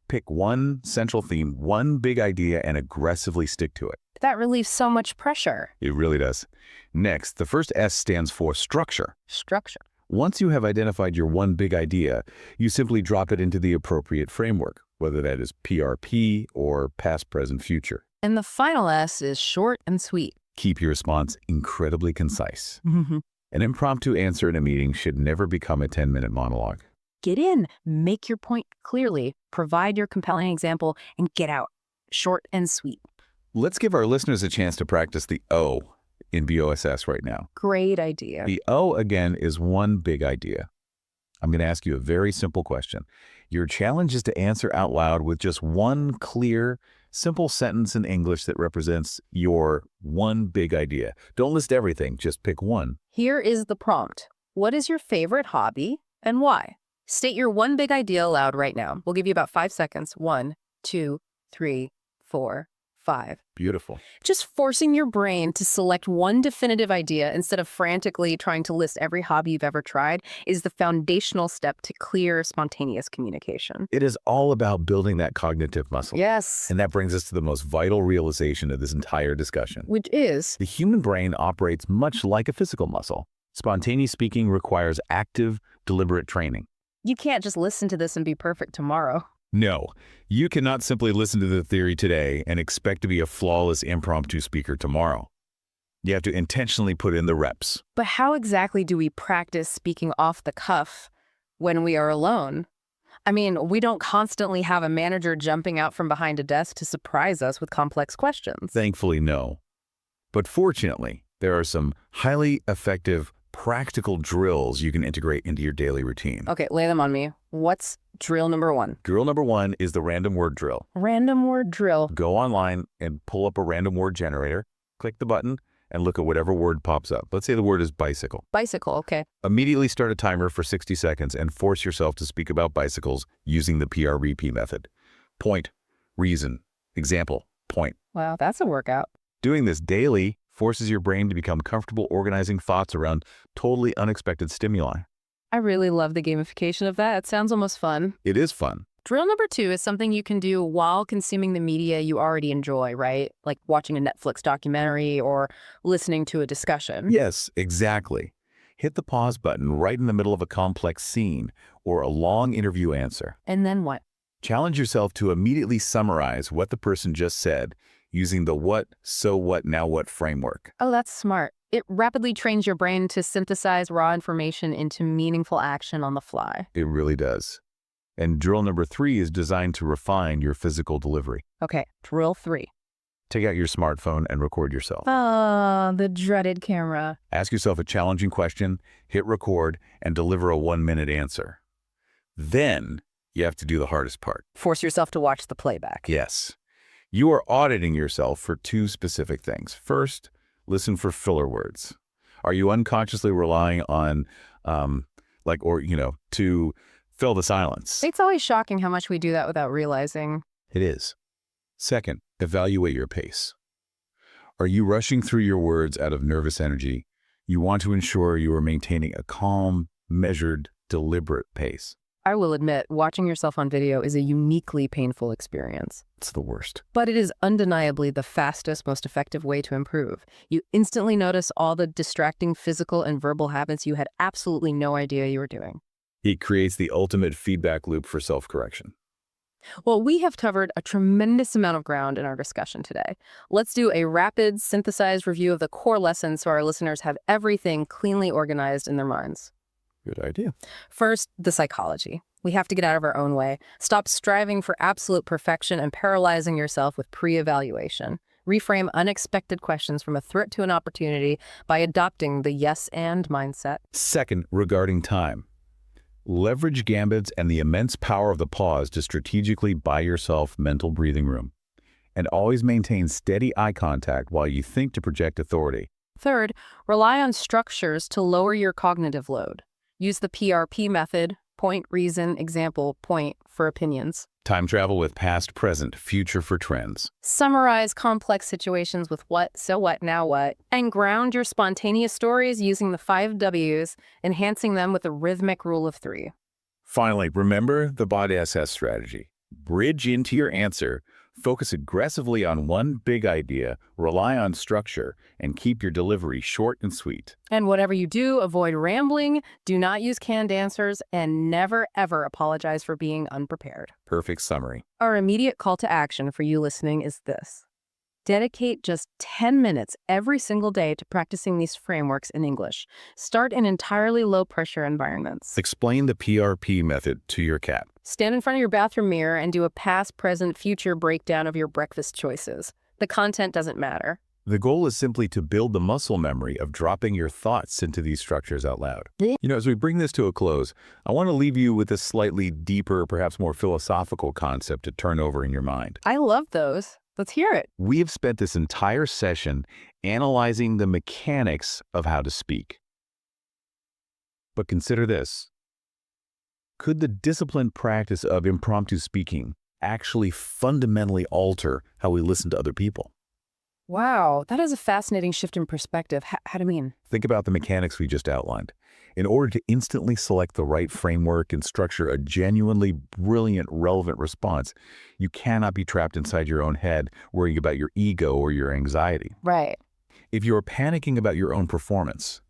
[SPEAKER 3] Pick one central theme, one big idea, and aggressively stick to it.
[SPEAKER 2] That relieves so much pressure.
[SPEAKER 3] It really does. Next, the first S stands for structure.
[SPEAKER 2] Structure.
[SPEAKER 3] Once you have identified your one big idea, you simply drop it into the appropriate framework, whether that is PRP or past, present, future.
[SPEAKER 2] And the final S is short and sweet.
[SPEAKER 3] Keep your response incredibly concise.
[SPEAKER 2] Mm-hmm.
[SPEAKER 3] An impromptu answer in a meeting should never become a 10-minute monologue.
[SPEAKER 2] Get in, make your point clearly, provide your compelling example, and get out. short and sweet.
[SPEAKER 3] Let's give our listeners a chance to practice the O in BOSS right now.
[SPEAKER 2] Great idea.
[SPEAKER 3] The O, again, is one big idea. I'm going to ask you a very simple question. Your challenge is to answer out loud with just one clear, simple sentence in English that represents your one big idea. Don't list everything, just pick one.
[SPEAKER 2] Here is the prompt. What is your favorite hobby and why? State your one big idea aloud right now. We'll give you about 5 seconds. 1, 2, 3, 4, 5.
[SPEAKER 3] Beautiful.
[SPEAKER 2] Just forcing your brain to select one definitive idea instead of frantically trying to list every hobby you've ever tried is the foundational step to clear, spontaneous communication.
[SPEAKER 3] It is all about building that cognitive muscle.
[SPEAKER 2] Yes.
[SPEAKER 3] And that brings us to the most vital realization of this entire discussion.
[SPEAKER 2] Which is?
[SPEAKER 3] The human brain operates much like a physical muscle. Spontaneous speaking requires active, deliberate training.
[SPEAKER 2] You can't just listen to this and be perfect tomorrow.
[SPEAKER 3] No, you cannot simply listen to the theory today and expect to be a flawless impromptu speaker tomorrow. You have to intentionally put in the reps.
[SPEAKER 2] But how exactly do we practice speaking off the cuff when we are alone? I mean, we don't constantly have a manager jumping out from behind a desk to surprise us with complex questions.
[SPEAKER 3] Thankfully, no. But fortunately, there are some highly effective, practical drills you can integrate into your daily routine.
[SPEAKER 2] Okay, lay them on me. What's drill number 1?
[SPEAKER 3] Drill number 1 is the random word drill.
[SPEAKER 2] Random word drill.
[SPEAKER 3] Go online and pull up a random word generator, click the button, and look at whatever word pops up. Let's say the word is bicycle.
[SPEAKER 2] Bicycle, okay.
[SPEAKER 3] Immediately start a timer for 60 seconds and force yourself to speak about bicycles using the PRBP method. Point, reason, example, point.
[SPEAKER 2] Wow, that's a workout.
[SPEAKER 3] Doing this daily forces your brain to become comfortable organizing thoughts around totally unexpected stimuli.
[SPEAKER 2] I really love the gamification of that. It sounds almost fun.
[SPEAKER 3] It is fun.
[SPEAKER 2] Drill number 2 is something you can do while consuming the media you already enjoy, right? Like watching a Netflix documentary or listening to a discussion.
[SPEAKER 3] Yes, exactly. Hit the pause button right in the middle of a complex scene or a long interview answer.
[SPEAKER 2] And then what?
[SPEAKER 3] Challenge yourself to immediately summarize what the person just said using the what, so what, now what framework.
[SPEAKER 2] Oh, that's smart. It rapidly trains your brain to synthesize raw information into meaningful action on the fly.
[SPEAKER 3] It really does. And drill number 3 is designed to refine your physical delivery.
[SPEAKER 2] Okay, drill 3.
[SPEAKER 3] Take out your smartphone and record yourself.
[SPEAKER 2] Ah, the dreaded camera.
[SPEAKER 3] Ask yourself a challenging question, hit record, and deliver a 1-minute answer. Then you have to do the hardest part.
[SPEAKER 2] Force yourself to watch the playback.
[SPEAKER 3] Yes. You are auditing yourself for 2 specific things. First, listen for filler words. Are you unconsciously relying on, to fill the silence?
[SPEAKER 2] It's always shocking how much we do that without realizing.
[SPEAKER 3] It is. Second, evaluate your pace. Are you rushing through your words out of nervous energy? You want to ensure you are maintaining a calm, measured, deliberate pace.
[SPEAKER 2] I will admit, watching yourself on video is a uniquely painful experience.
[SPEAKER 3] It's the worst.
[SPEAKER 2] But it is undeniably the fastest, most effective way to improve. You instantly notice all the distracting physical and verbal habits you had absolutely no idea you were doing.
[SPEAKER 3] It creates the ultimate feedback loop for self-correction.
[SPEAKER 2] Well, we have covered a tremendous amount of ground in our discussion today. Let's do a rapid, synthesized review of the core lessons so our listeners have everything cleanly organized in their minds.
[SPEAKER 3] Good idea.
[SPEAKER 2] First, the psychology. We have to get out of our own way. Stop striving for absolute perfection and paralyzing yourself with pre-evaluation. Reframe unexpected questions from a threat to an opportunity by adopting the yes and mindset.
[SPEAKER 3] Second, regarding time. Leverage gambits and the immense power of the pause to strategically buy yourself mental breathing room. And always maintain steady eye contact while you think to project authority.
[SPEAKER 2] Third, rely on structures to lower your cognitive load. Use the PRP method, point, reason, example, point, for opinions.
[SPEAKER 3] Time travel with past, present, future for trends.
[SPEAKER 2] Summarize complex situations with what, so what, now what, and ground your spontaneous stories using the 5 Ws, enhancing them with a rhythmic rule of 3.
[SPEAKER 3] Finally, remember the BOSS strategy. Bridge into your answer, focus aggressively on one big idea, rely on structure, and keep your delivery short and sweet.
[SPEAKER 2] And whatever you do, avoid rambling, do not use canned answers, and never, ever apologize for being unprepared.
[SPEAKER 3] Perfect summary.
[SPEAKER 2] Our immediate call to action for you listening is this. Dedicate just 10 minutes every single day to practicing these frameworks in English. Start in entirely low-pressure environments.
[SPEAKER 3] Explain the PRP method to your cat.
[SPEAKER 2] Stand in front of your bathroom mirror and do a past, present, future breakdown of your breakfast choices. The content doesn't matter.
[SPEAKER 3] The goal is simply to build the muscle memory of dropping your thoughts into these structures out loud. As we bring this to a close, I want to leave you with a slightly deeper, perhaps more philosophical concept to turn over in your mind.
[SPEAKER 2] I love those. Let's hear it.
[SPEAKER 3] We have spent this entire session analyzing the mechanics of how to speak. But consider this. Could the disciplined practice of impromptu speaking actually fundamentally alter how we listen to other people?
[SPEAKER 2] Wow, that is a fascinating shift in perspective. How do you mean?
[SPEAKER 3] Think about the mechanics we just outlined. In order to instantly select the right framework and structure a genuinely brilliant, relevant response, you cannot be trapped inside your own head worrying about your ego or your anxiety.
[SPEAKER 2] Right.
[SPEAKER 3] If you're panicking about your own performance,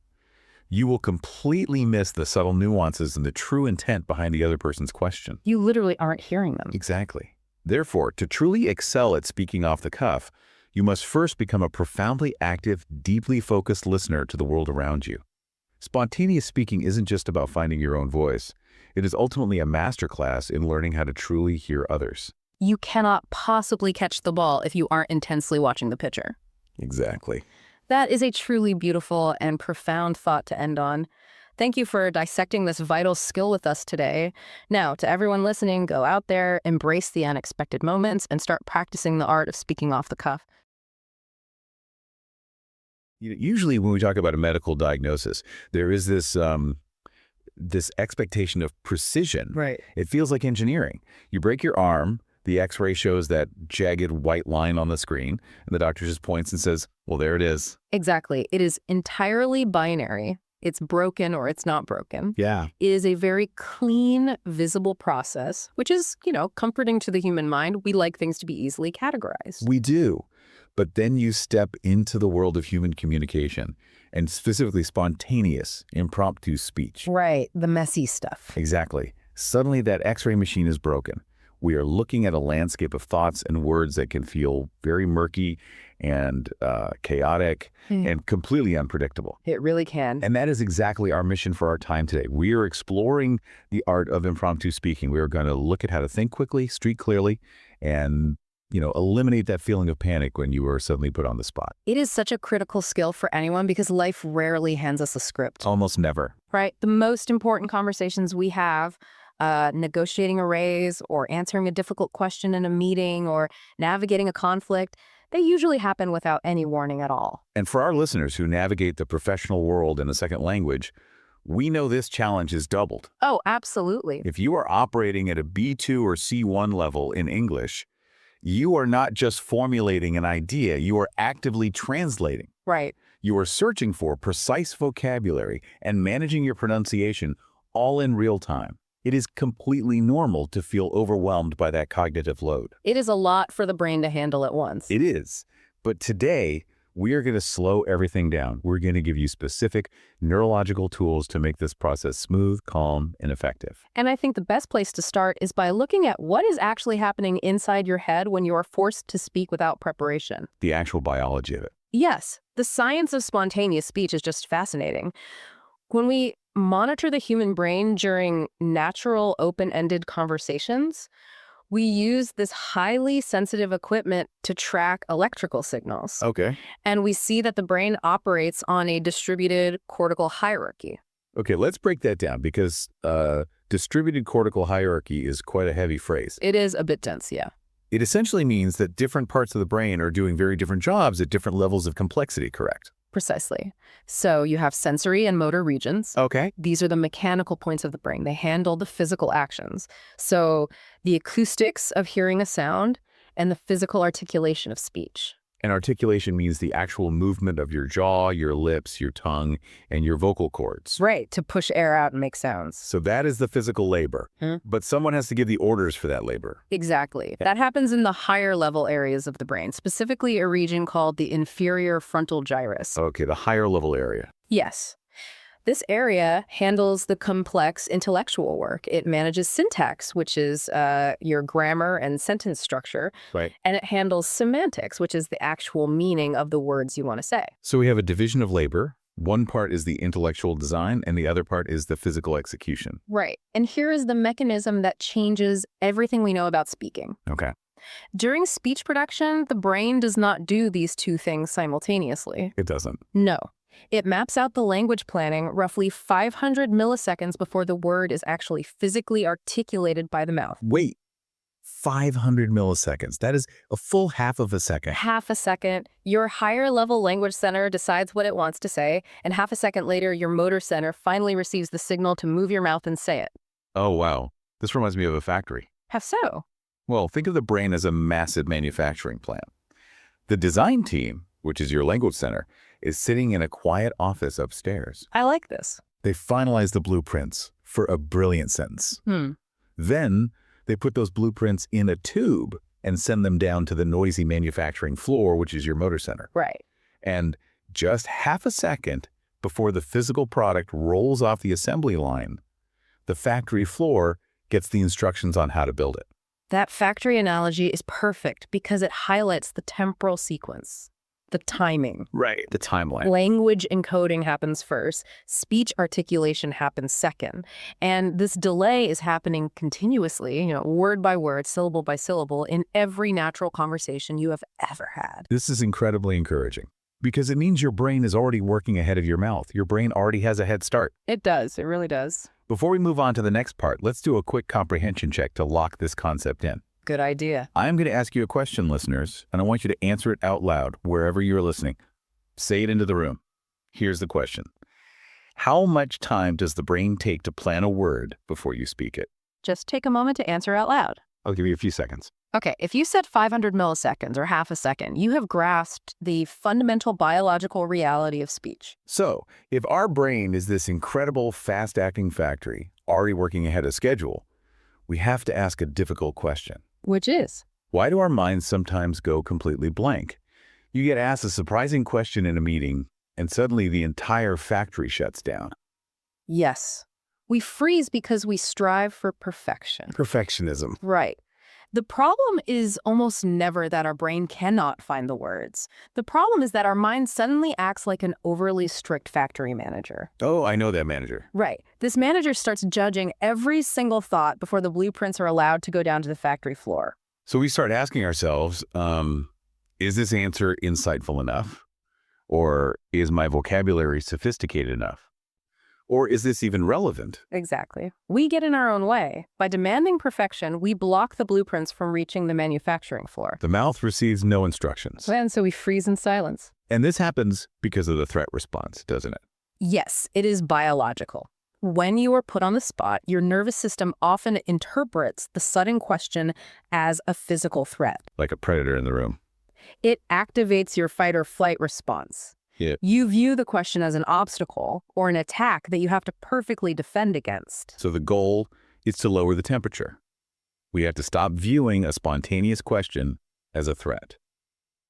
[SPEAKER 3] you will completely miss the subtle nuances and the true intent behind the other person's question.
[SPEAKER 2] You literally aren't hearing them.
[SPEAKER 3] Exactly. Therefore, to truly excel at speaking off the cuff, you must first become a profoundly active, deeply focused listener to the world around you. Spontaneous speaking isn't just about finding your own voice. It is ultimately a masterclass in learning how to truly hear others.
[SPEAKER 2] You cannot possibly catch the ball if you aren't intensely watching the pitcher.
[SPEAKER 3] Exactly.
[SPEAKER 2] That is a truly beautiful and profound thought to end on. Thank you for dissecting this vital skill with us today. Now, to everyone listening, go out there, embrace the unexpected moments, and start practicing the art of speaking off the cuff.
[SPEAKER 3] Usually when we talk about a medical diagnosis, there is this expectation of precision.
[SPEAKER 2] Right.
[SPEAKER 3] It feels like engineering. You break your arm, the x-ray shows that jagged white line on the screen, and the doctor just points and says, well, there it is.
[SPEAKER 2] Exactly. It is entirely binary. It's broken or it's not broken.
[SPEAKER 3] Yeah.
[SPEAKER 2] It is a very clean, visible process, which is, comforting to the human mind. We like things to be easily categorized.
[SPEAKER 3] We do. But then you step into the world of human communication, and specifically spontaneous, impromptu speech.
[SPEAKER 2] Right. The messy stuff.
[SPEAKER 3] Exactly. Suddenly that x-ray machine is broken. We are looking at a landscape of thoughts and words that can feel very murky and chaotic and completely unpredictable.
[SPEAKER 2] It really can.
[SPEAKER 3] And that is exactly our mission for our time today. We are exploring the art of impromptu speaking. We are going to look at how to think quickly, speak clearly, and eliminate that feeling of panic when you are suddenly put on the spot.
[SPEAKER 2] It is such a critical skill for anyone because life rarely hands us a script.
[SPEAKER 3] Almost never.
[SPEAKER 2] Right? The most important conversations we have, negotiating a raise or answering a difficult question in a meeting or navigating a conflict, they usually happen without any warning at all.
[SPEAKER 3] And for our listeners who navigate the professional world in a second language, we know this challenge is doubled.
[SPEAKER 2] Oh, absolutely.
[SPEAKER 3] If you are operating at a B2 or C1 level in English, you are not just formulating an idea, you are actively translating.
[SPEAKER 2] Right.
[SPEAKER 3] You are searching for precise vocabulary and managing your pronunciation all in real time. It is completely normal to feel overwhelmed by that cognitive load.
[SPEAKER 2] It is a lot for the brain to handle at once.
[SPEAKER 3] It is. But today, we are going to slow everything down. We're going to give you specific neurological tools to make this process smooth, calm, and effective.
[SPEAKER 2] And I think the best place to start is by looking at what is actually happening inside your head when you are forced to speak without preparation.
[SPEAKER 3] The actual biology of it.
[SPEAKER 2] Yes, the science of spontaneous speech is just fascinating. When we monitor the human brain during natural, open-ended conversations, we use this highly sensitive equipment to track electrical signals.
[SPEAKER 3] Okay.
[SPEAKER 2] And we see that the brain operates on a distributed cortical hierarchy.
[SPEAKER 3] Okay, let's break that down because distributed cortical hierarchy is quite a heavy phrase.
[SPEAKER 2] It is a bit dense, yeah.
[SPEAKER 3] It essentially means that different parts of the brain are doing very different jobs at different levels of complexity, correct?
[SPEAKER 2] Precisely. So you have sensory and motor regions.
[SPEAKER 3] Okay.
[SPEAKER 2] These are the mechanical points of the brain. They handle the physical actions. So the acoustics of hearing a sound and the physical articulation of speech.
[SPEAKER 3] And articulation means the actual movement of your jaw, your lips, your tongue, and your vocal cords.
[SPEAKER 2] Right, to push air out and make sounds.
[SPEAKER 3] So that is the physical labor. But someone has to give the orders for that labor.
[SPEAKER 2] Exactly. That happens in the higher level areas of the brain, specifically a region called the inferior frontal gyrus.
[SPEAKER 3] Okay, the higher level area.
[SPEAKER 2] Yes. This area handles the complex intellectual work. It manages syntax, which is your grammar and sentence structure.
[SPEAKER 3] Right.
[SPEAKER 2] And it handles semantics, which is the actual meaning of the words you want to say.
[SPEAKER 3] So we have a division of labor. One part is the intellectual design, and the other part is the physical execution.
[SPEAKER 2] Right. And here is the mechanism that changes everything we know about speaking.
[SPEAKER 3] Okay.
[SPEAKER 2] During speech production, the brain does not do these two things simultaneously.
[SPEAKER 3] It doesn't.
[SPEAKER 2] No. It maps out the language planning roughly 500 milliseconds before the word is actually physically articulated by the mouth.
[SPEAKER 3] Wait. 500 milliseconds. That is a full half of a second.
[SPEAKER 2] Half a second, your higher level language center decides what it wants to say, and half a second later, your motor center finally receives the signal to move your mouth and say it.
[SPEAKER 3] Oh, wow. This reminds me of a factory.
[SPEAKER 2] How so?
[SPEAKER 3] Well, think of the brain as a massive manufacturing plant. The design team, which is your language center, is sitting in a quiet office upstairs.
[SPEAKER 2] I like this.
[SPEAKER 3] They finalize the blueprints for a brilliant sentence. Then they put those blueprints in a tube and send them down to the noisy manufacturing floor, which is your motor center.
[SPEAKER 2] Right.
[SPEAKER 3] And just half a second before the physical product rolls off the assembly line, the factory floor gets the instructions on how to build it.
[SPEAKER 2] That factory analogy is perfect because it highlights the temporal sequence, the timing.
[SPEAKER 3] Right. The timeline.
[SPEAKER 2] Language encoding happens first, speech articulation happens second, and this delay is happening continuously, word by word, syllable by syllable, in every natural conversation you have ever had.
[SPEAKER 3] This is incredibly encouraging because it means your brain is already working ahead of your mouth. Your brain already has a head start.
[SPEAKER 2] It does. It really does.
[SPEAKER 3] Before we move on to the next part, let's do a quick comprehension check to lock this concept in.
[SPEAKER 2] Good idea.
[SPEAKER 3] I'm going to ask you a question, listeners, and I want you to answer it out loud wherever you're listening. Say it into the room. Here's the question. How much time does the brain take to plan a word before you speak it?
[SPEAKER 2] Just take a moment to answer out loud.
[SPEAKER 3] I'll give you a few seconds.
[SPEAKER 2] Okay, if you said 500 milliseconds or half a second, you have grasped the fundamental biological reality of speech.
[SPEAKER 3] So, if our brain is this incredible fast-acting factory already working ahead of schedule, we have to ask a difficult question.
[SPEAKER 2] Which is?
[SPEAKER 3] Why do our minds sometimes go completely blank? You get asked a surprising question in a meeting, and suddenly the entire factory shuts down.
[SPEAKER 2] Yes. We freeze because we strive for perfection.
[SPEAKER 3] Perfectionism.
[SPEAKER 2] Right. The problem is almost never that our brain cannot find the words. The problem is that our mind suddenly acts like an overly strict factory manager.
[SPEAKER 3] Oh, I know that manager.
[SPEAKER 2] Right. This manager starts judging every single thought before the blueprints are allowed to go down to the factory floor.
[SPEAKER 3] So we start asking ourselves, is this answer insightful enough? Or is my vocabulary sophisticated enough? Or is this even relevant?
[SPEAKER 2] Exactly. We get in our own way. By demanding perfection, we block the blueprints from reaching the manufacturing floor.
[SPEAKER 3] The mouth receives no instructions.
[SPEAKER 2] And so we freeze in silence.
[SPEAKER 3] And this happens because of the threat response, doesn't it?
[SPEAKER 2] Yes, it is biological. When you are put on the spot, your nervous system often interprets the sudden question as a physical threat.
[SPEAKER 3] Like a predator in the room.
[SPEAKER 2] It activates your fight or flight response.
[SPEAKER 3] Yeah.
[SPEAKER 2] You view the question as an obstacle or an attack that you have to perfectly defend against.
[SPEAKER 3] So the goal is to lower the temperature. We have to stop viewing a spontaneous question as a threat.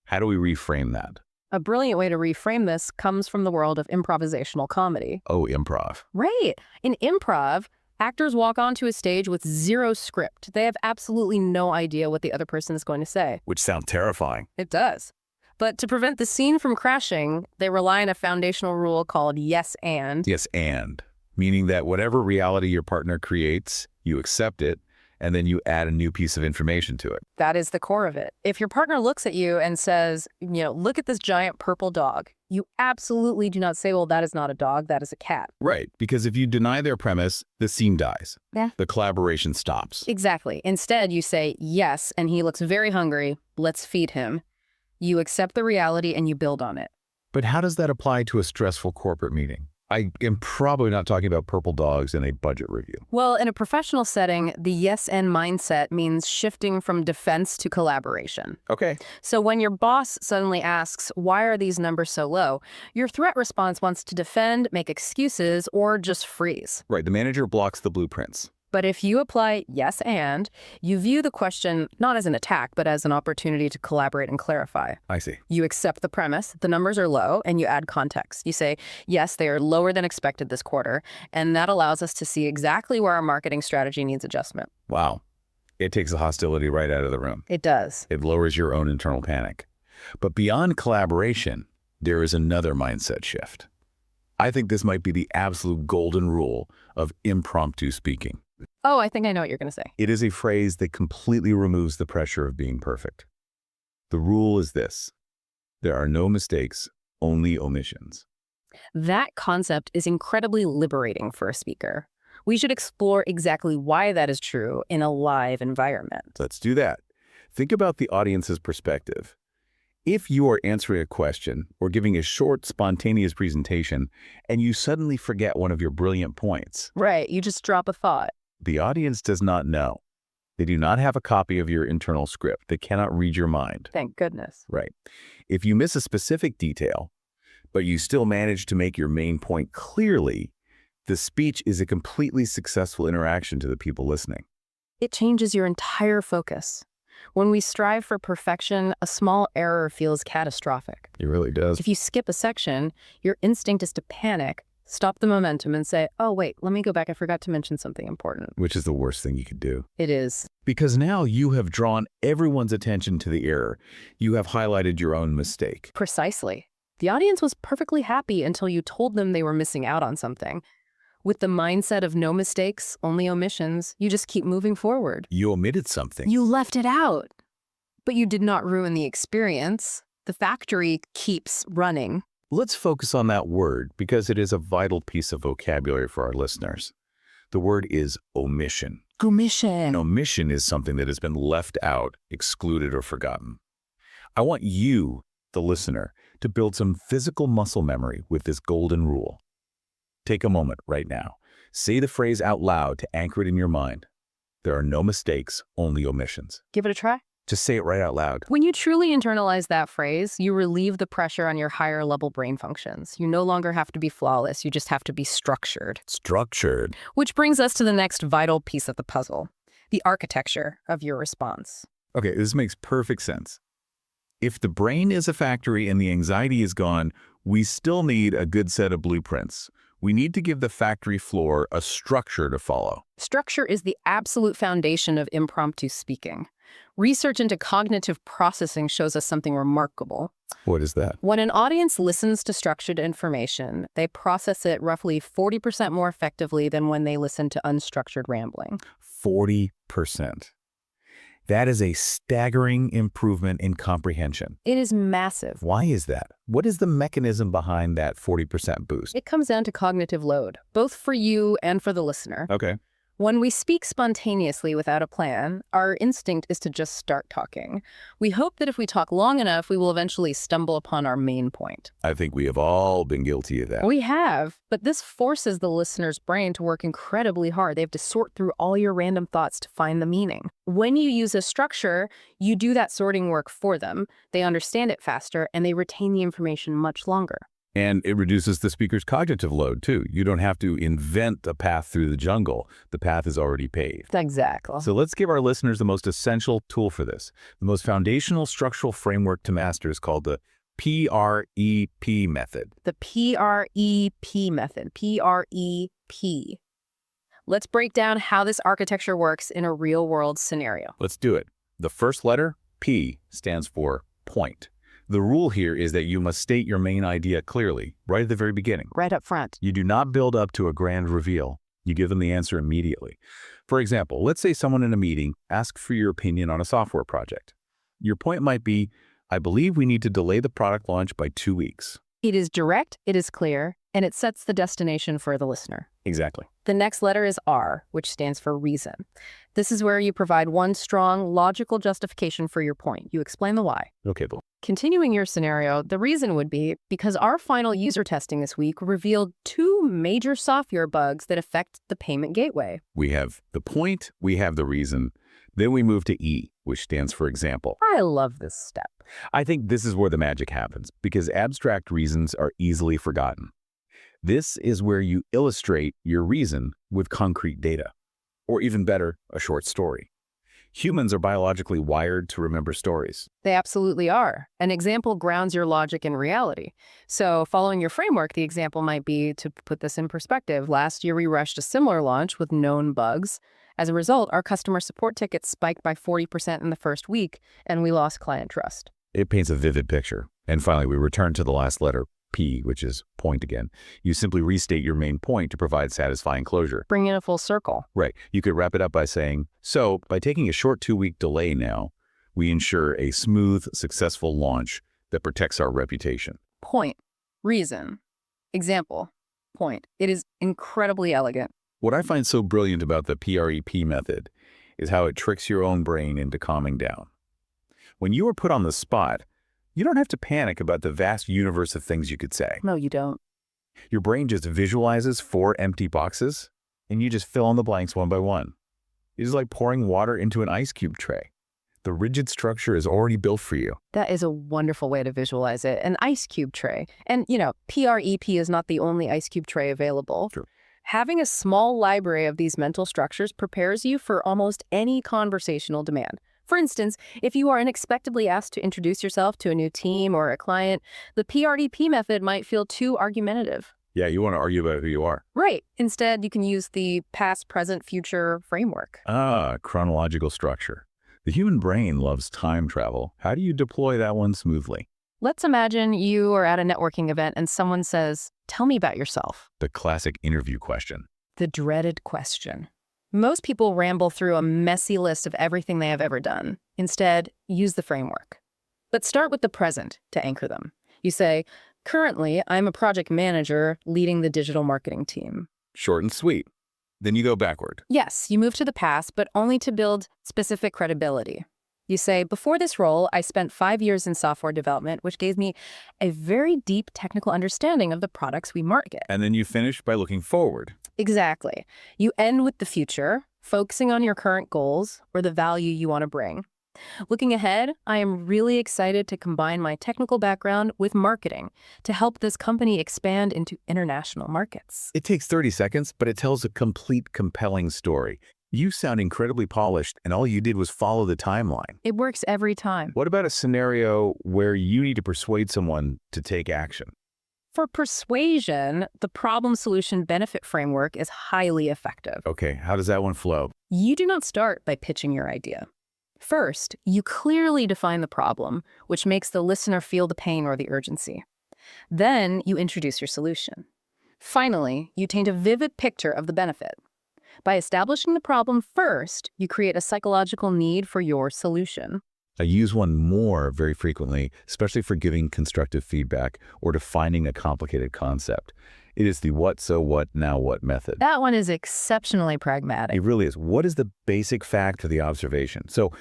[SPEAKER 3] How do we reframe that?
[SPEAKER 2] A brilliant way to reframe this comes from the world of improvisational comedy.
[SPEAKER 3] Oh, improv.
[SPEAKER 2] Right. In improv, actors walk onto a stage with zero script. They have absolutely no idea what the other person is going to say.
[SPEAKER 3] Which sounds terrifying.
[SPEAKER 2] It does. But to prevent the scene from crashing, they rely on a foundational rule called yes and.
[SPEAKER 3] Yes, and. Meaning that whatever reality your partner creates, you accept it, and then you add a new piece of information to it.
[SPEAKER 2] That is the core of it. If your partner looks at you and says, look at this giant purple dog, you absolutely do not say, well, that is not a dog, that is a cat.
[SPEAKER 3] Right, because if you deny their premise, the scene dies.
[SPEAKER 2] Yeah.
[SPEAKER 3] The collaboration stops.
[SPEAKER 2] Exactly. Instead, you say, yes, and he looks very hungry, let's feed him. You accept the reality and you build on it.
[SPEAKER 3] But how does that apply to a stressful corporate meeting? I am probably not talking about purple dogs in a budget review.
[SPEAKER 2] Well, in a professional setting, the yes and mindset means shifting from defense to collaboration.
[SPEAKER 3] Okay.
[SPEAKER 2] So when your boss suddenly asks, why are these numbers so low? Your threat response wants to defend, make excuses, or just freeze.
[SPEAKER 3] Right, the manager blocks the blueprints.
[SPEAKER 2] But if you apply yes and, you view the question not as an attack, but as an opportunity to collaborate and clarify.
[SPEAKER 3] I see.
[SPEAKER 2] You accept the premise, the numbers are low, and you add context. You say, yes, they are lower than expected this quarter, and that allows us to see exactly where our marketing strategy needs adjustment.
[SPEAKER 3] Wow. It takes the hostility right out of the room.
[SPEAKER 2] It does.
[SPEAKER 3] It lowers your own internal panic. But beyond collaboration, there is another mindset shift. I think this might be the absolute golden rule of impromptu speaking.
[SPEAKER 2] Oh, I think I know what you're going to say.
[SPEAKER 3] It is a phrase that completely removes the pressure of being perfect. The rule is this: there are no mistakes, only omissions.
[SPEAKER 2] That concept is incredibly liberating for a speaker. We should explore exactly why that is true in a live environment.
[SPEAKER 3] Let's do that. Think about the audience's perspective. If you are answering a question or giving a short, spontaneous presentation and you suddenly forget one of your brilliant points,
[SPEAKER 2] Right, you just drop a thought.
[SPEAKER 3] the audience does not know. They do not have a copy of your internal script. They cannot read your mind.
[SPEAKER 2] Thank goodness.
[SPEAKER 3] Right. If you miss a specific detail, but you still manage to make your main point clearly, the speech is a completely successful interaction to the people listening.
[SPEAKER 2] It changes your entire focus. When we strive for perfection, a small error feels catastrophic.
[SPEAKER 3] It really does.
[SPEAKER 2] If you skip a section, your instinct is to panic, stop the momentum, and say, oh, wait, let me go back. I forgot to mention something important.
[SPEAKER 3] Which is the worst thing you could do.
[SPEAKER 2] It is.
[SPEAKER 3] Because now you have drawn everyone's attention to the error. You have highlighted your own mistake.
[SPEAKER 2] Precisely. The audience was perfectly happy until you told them they were missing out on something. With the mindset of no mistakes, only omissions, you just keep moving forward.
[SPEAKER 3] You omitted something.
[SPEAKER 2] You left it out. But you did not ruin the experience. The factory keeps running.
[SPEAKER 3] Let's focus on that word because it is a vital piece of vocabulary for our listeners. The word is omission.
[SPEAKER 2] Omission.
[SPEAKER 3] Omission is something that has been left out, excluded, or forgotten. I want you, the listener, to build some physical muscle memory with this golden rule. Take a moment right now. Say the phrase out loud to anchor it in your mind. There are no mistakes, only omissions.
[SPEAKER 2] Give it a try.
[SPEAKER 3] Just say it right out loud.
[SPEAKER 2] When you truly internalize that phrase, you relieve the pressure on your higher level brain functions. You no longer have to be flawless. You just have to be structured.
[SPEAKER 3] Structured.
[SPEAKER 2] Which brings us to the next vital piece of the puzzle, the architecture of your response.
[SPEAKER 3] Okay, this makes perfect sense. If the brain is a factory and the anxiety is gone, we still need a good set of blueprints. We need to give the factory floor a structure to follow.
[SPEAKER 2] Structure is the absolute foundation of impromptu speaking. Research into cognitive processing shows us something remarkable.
[SPEAKER 3] What is that?
[SPEAKER 2] When an audience listens to structured information, they process it roughly 40% more effectively than when they listen to unstructured rambling.
[SPEAKER 3] 40%. That is a staggering improvement in comprehension.
[SPEAKER 2] It is massive.
[SPEAKER 3] Why is that? What is the mechanism behind that 40% boost?
[SPEAKER 2] It comes down to cognitive load, both for you and for the listener.
[SPEAKER 3] Okay.
[SPEAKER 2] When we speak spontaneously without a plan, our instinct is to just start talking. We hope that if we talk long enough, we will eventually stumble upon our main point.
[SPEAKER 3] I think we have all been guilty of that.
[SPEAKER 2] We have, but this forces the listener's brain to work incredibly hard. They have to sort through all your random thoughts to find the meaning. When you use a structure, you do that sorting work for them. They understand it faster, and they retain the information much longer.
[SPEAKER 3] And it reduces the speaker's cognitive load, too. You don't have to invent a path through the jungle. The path is already paved.
[SPEAKER 2] Exactly.
[SPEAKER 3] So let's give our listeners the most essential tool for this. The most foundational structural framework to master is called the PREP method.
[SPEAKER 2] The PREP method. P-R-E-P. Let's break down how this architecture works in a real-world scenario.
[SPEAKER 3] Let's do it. The first letter, P, stands for point. The rule here is that you must state your main idea clearly, right at the very beginning.
[SPEAKER 2] Right up front.
[SPEAKER 3] You do not build up to a grand reveal. You give them the answer immediately. For example, let's say someone in a meeting asks for your opinion on a software project. Your point might be, I believe we need to delay the product launch by 2 weeks.
[SPEAKER 2] It is direct, it is clear, and it sets the destination for the listener.
[SPEAKER 3] Exactly.
[SPEAKER 2] The next letter is R, which stands for reason. This is where you provide one strong, logical justification for your point. You explain the why.
[SPEAKER 3] Okay, Bill.
[SPEAKER 2] Continuing your scenario, the reason would be because our final user testing this week revealed 2 major software bugs that affect the payment gateway.
[SPEAKER 3] We have the point, we have the reason. Then we move to E, which stands for example.
[SPEAKER 2] I love this step.
[SPEAKER 3] I think this is where the magic happens because abstract reasons are easily forgotten. This is where you illustrate your reason with concrete data. or even better, a short story. Humans are biologically wired to remember stories.
[SPEAKER 2] They absolutely are. An example grounds your logic in reality. So following your framework, the example might be, to put this in perspective, last year we rushed a similar launch with known bugs. As a result, our customer support tickets spiked by 40% in the first week, and we lost client trust.
[SPEAKER 3] It paints a vivid picture. And finally, we return to the last letter, P, which is point again. You simply restate your main point to provide satisfying closure.
[SPEAKER 2] Bring in a full circle.
[SPEAKER 3] Right. You could wrap it up by saying, so by taking a short 2-week delay now, we ensure a smooth, successful launch that protects our reputation.
[SPEAKER 2] Point. Reason. Example. Point. It is incredibly elegant.
[SPEAKER 3] What I find so brilliant about the PREP method is how it tricks your own brain into calming down. When you are put on the spot, you don't have to panic about the vast universe of things you could say.
[SPEAKER 2] No, you don't.
[SPEAKER 3] Your brain just visualizes 4 empty boxes, and you just fill in the blanks one by one. It is like pouring water into an ice cube tray. The rigid structure is already built for you.
[SPEAKER 2] That is a wonderful way to visualize it. An ice cube tray. And, PREP is not the only ice cube tray available.
[SPEAKER 3] Sure.
[SPEAKER 2] Having a small library of these mental structures prepares you for almost any conversational demand. For instance, if you are unexpectedly asked to introduce yourself to a new team or a client, the PREP method might feel too argumentative.
[SPEAKER 3] Yeah, you want to argue about who you are.
[SPEAKER 2] Right. Instead, you can use the past, present, future framework.
[SPEAKER 3] Chronological structure. The human brain loves time travel. How do you deploy that one smoothly?
[SPEAKER 2] Let's imagine you are at a networking event and someone says, "Tell me about yourself."
[SPEAKER 3] The classic interview question.
[SPEAKER 2] The dreaded question. Most people ramble through a messy list of everything they have ever done. Instead, use the framework. But start with the present to anchor them. You say, "Currently, I'm a project manager leading the digital marketing team."
[SPEAKER 3] Short and sweet. Then you go backward.
[SPEAKER 2] Yes, you move to the past, but only to build specific credibility. You say, "Before this role, I spent 5 years in software development, which gave me a very deep technical understanding of the products we market."
[SPEAKER 3] And then you finish by looking forward.
[SPEAKER 2] Exactly. You end with the future, focusing on your current goals or the value you want to bring. Looking ahead, I am really excited to combine my technical background with marketing to help this company expand into international markets.
[SPEAKER 3] It takes 30 seconds, but it tells a complete, compelling story. You sound incredibly polished, and all you did was follow the timeline.
[SPEAKER 2] It works every time.
[SPEAKER 3] What about a scenario where you need to persuade someone to take action?
[SPEAKER 2] For persuasion, the problem-solution benefit framework is highly effective.
[SPEAKER 3] Okay, how does that one flow?
[SPEAKER 2] You do not start by pitching your idea. First, you clearly define the problem, which makes the listener feel the pain or the urgency. Then, you introduce your solution. Finally, you paint a vivid picture of the benefit. By establishing the problem first, you create a psychological need for your solution.
[SPEAKER 3] I use one more very frequently, especially for giving constructive feedback or defining a complicated concept. It is the what, so what, now what method.
[SPEAKER 2] That one is exceptionally pragmatic.
[SPEAKER 3] It really is. What is the basic fact for the observation? So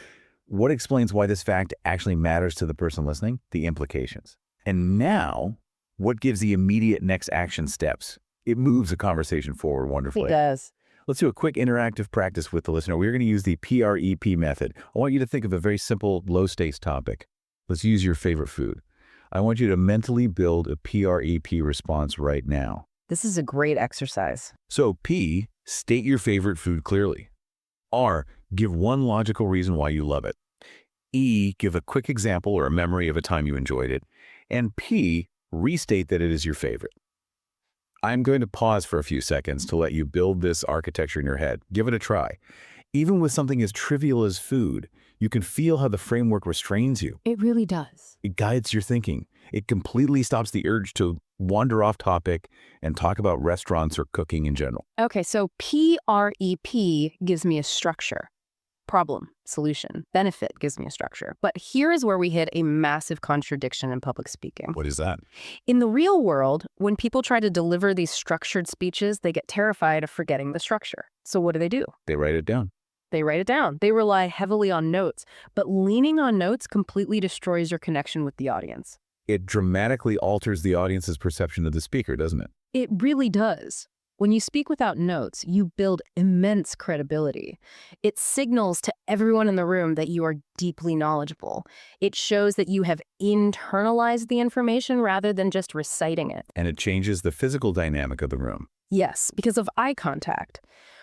[SPEAKER 3] what explains why this fact actually matters to the person listening? The implications. And now, what gives the immediate next action steps? It moves the conversation forward wonderfully.
[SPEAKER 2] It does.
[SPEAKER 3] Let's do a quick interactive practice with the listener. We're going to use the PREP method. I want you to think of a very simple, low-stakes topic. Let's use your favorite food. I want you to mentally build a PREP response right now.
[SPEAKER 2] This is a great exercise.
[SPEAKER 3] So P, state your favorite food clearly. R, give one logical reason why you love it. E, give a quick example or a memory of a time you enjoyed it. And P, restate that it is your favorite. I'm going to pause for a few seconds to let you build this architecture in your head. Give it a try. Even with something as trivial as food, you can feel how the framework restrains you.
[SPEAKER 2] It really does.
[SPEAKER 3] It guides your thinking. It completely stops the urge to wander off topic and talk about restaurants or cooking in general.
[SPEAKER 2] Okay, so PREP gives me a structure. Problem, solution, benefit gives me a structure. But here is where we hit a massive contradiction in public speaking.
[SPEAKER 3] What is that?
[SPEAKER 2] In the real world, when people try to deliver these structured speeches, they get terrified of forgetting the structure. So what do?
[SPEAKER 3] They write it down.
[SPEAKER 2] They write it down. They rely heavily on notes. But leaning on notes completely destroys your connection with the audience.
[SPEAKER 3] It dramatically alters the audience's perception of the speaker, doesn't it?
[SPEAKER 2] It really does. When you speak without notes, you build immense credibility. It signals to everyone in the room that you are deeply knowledgeable. It shows that you have internalized the information rather than just reciting it.
[SPEAKER 3] And it changes the physical dynamic of the room.
[SPEAKER 2] Yes, because of eye contact.